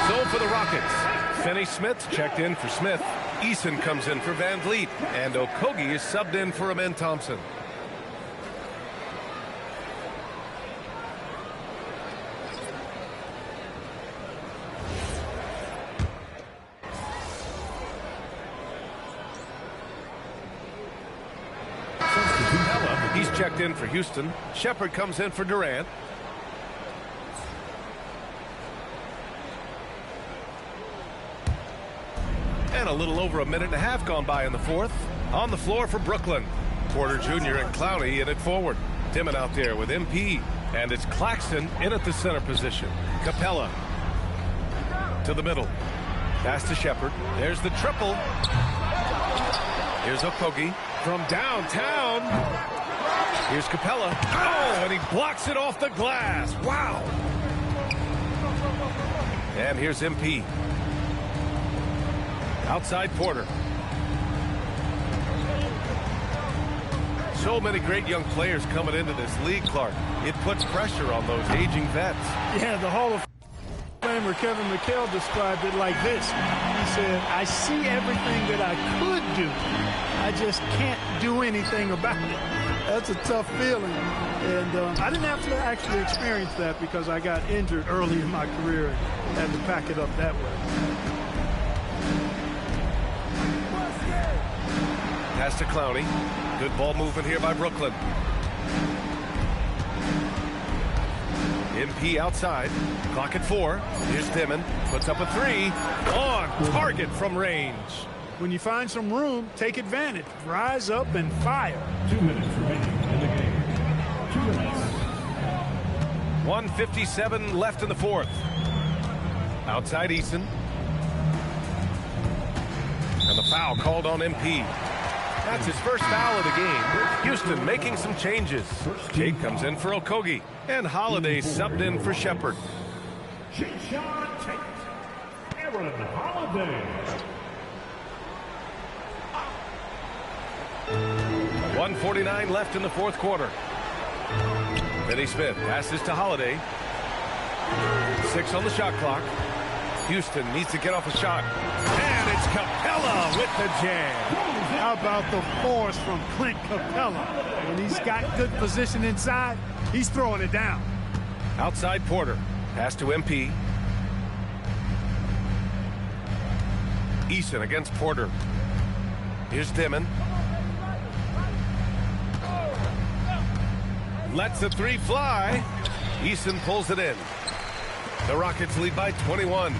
So for the Rockets, Finney Smith checked in for Smith. Eason comes in for Van Vliet. And Okogie is subbed in for Amen Thompson. He's checked in for Houston. Shepard comes in for Durant. And a little over a minute and a half gone by in the fourth. On the floor for Brooklyn. Porter Jr. and Clowney in it forward. Dimon out there with MP. And it's Claxton in at the center position. Capella to the middle. Pass to Shepard. There's the triple. Here's Okogie from downtown. Here's Capella. Oh, and he blocks it off the glass. Wow. And here's MP. Outside Porter. So many great young players coming into this league, Clark. It puts pressure on those aging vets. Yeah, the Hall of Famer Kevin McHale described it like this. He said, I see everything that I could do. I just can't do anything about it. That's a tough feeling. And I didn't have to actually experience that because I got injured early in my career and had to pack it up that way. Pass to Clowney. Good ball movement here by Brooklyn. MP outside. Clock at 4. Here's Dimon. Puts up a 3. On target from range. When you find some room, take advantage. Rise up and fire. 2 minutes remaining in the game. 2 minutes. 1:57 left in the fourth. Outside Eason. And the foul called on MP. That's his first foul of the game. Houston making some changes. Tate comes in for Okogie. And Holiday subbed in for Shepard. Keyshawn Tate. Aaron Holiday. 1:49 left in the fourth quarter. Finney Smith passes to Holiday. 6 on the shot clock. Houston needs to get off a shot. And it's Capella with the jam. How about the force from Clint Capella? When he's got good position inside, he's throwing it down. Outside Porter. Pass to MP. Eason against Porter. Here's Dimon. Lets the 3 fly. Eason pulls it in. The Rockets lead by 21.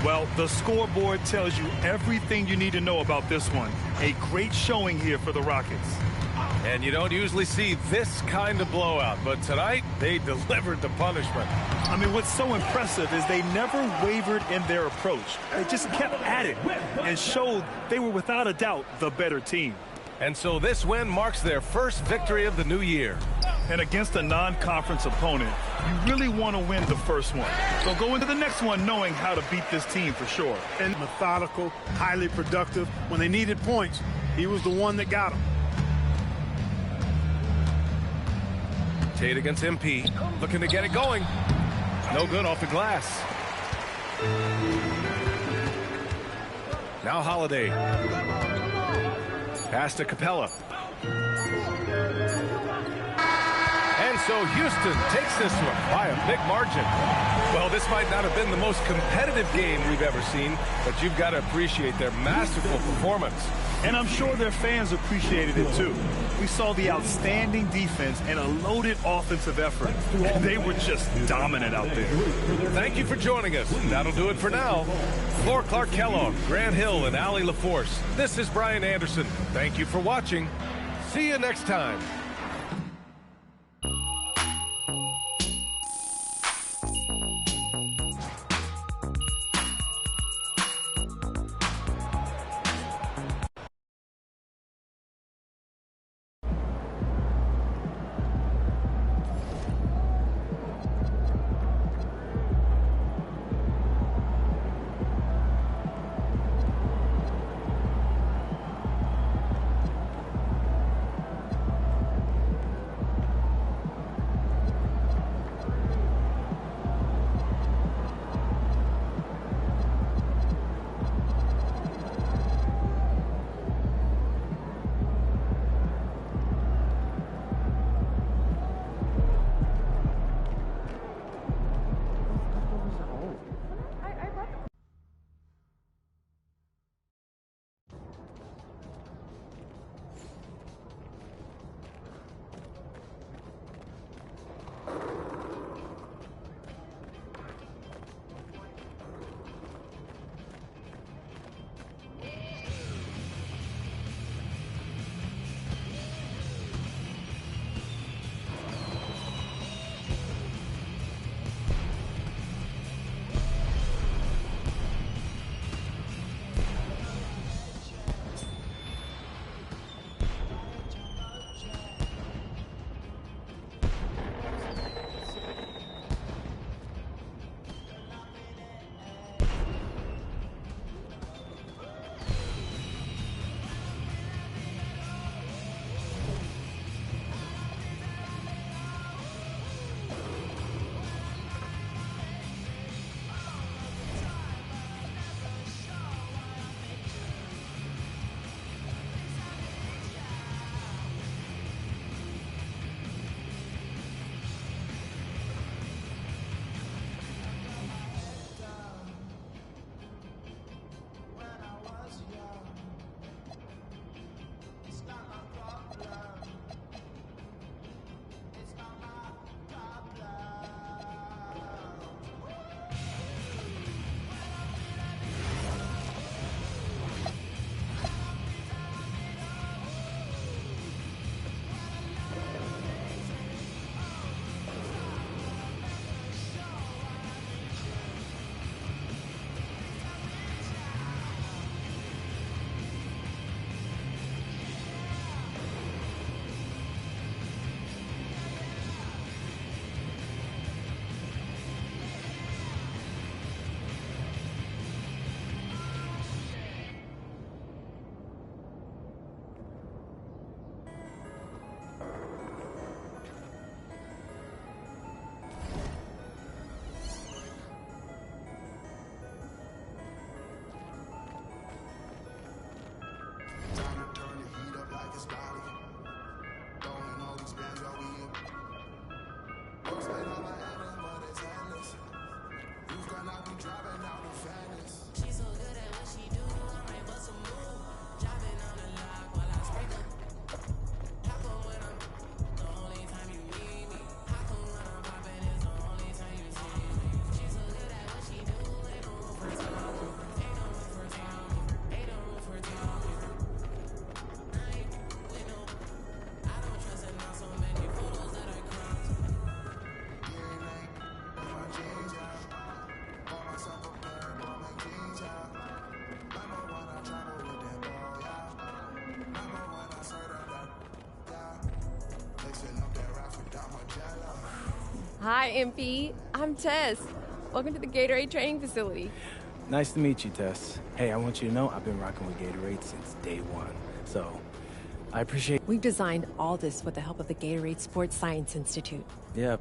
Well, the scoreboard tells you everything you need to know about this one. A great showing here for the Rockets. And you don't usually see this kind of blowout, but tonight they delivered the punishment. I mean, what's so impressive is they never wavered in their approach. They just kept at it and showed they were without a doubt the better team. And so this win marks their first victory of the new year. And against a non-conference opponent, you really want to win the first one. So go into the next one knowing how to beat this team for sure. And methodical, highly productive. When they needed points, he was the one that got them. Tate against MP, looking to get it going. No good off the glass. Now Holiday. Pass to Capella. So Houston takes this one by a big margin. Well, this might not have been the most competitive game we've ever seen, but you've got to appreciate their masterful performance. And I'm sure their fans appreciated it too. We saw the outstanding defense and a loaded offensive effort. They were just dominant out there. Thank you for joining us. That'll do it for now. For Clark Kellogg, Grant Hill, and Allie LaForce, this is Brian Anderson. Thank you for watching. See you next time. Hi, MP. I'm Tess. Welcome to the Gatorade training facility. Nice to meet you, Tess. Hey, I want you to know I've been rocking with Gatorade since day one, so I appreciate... We've designed all this with the help of the Gatorade Sports Science Institute. Yeah,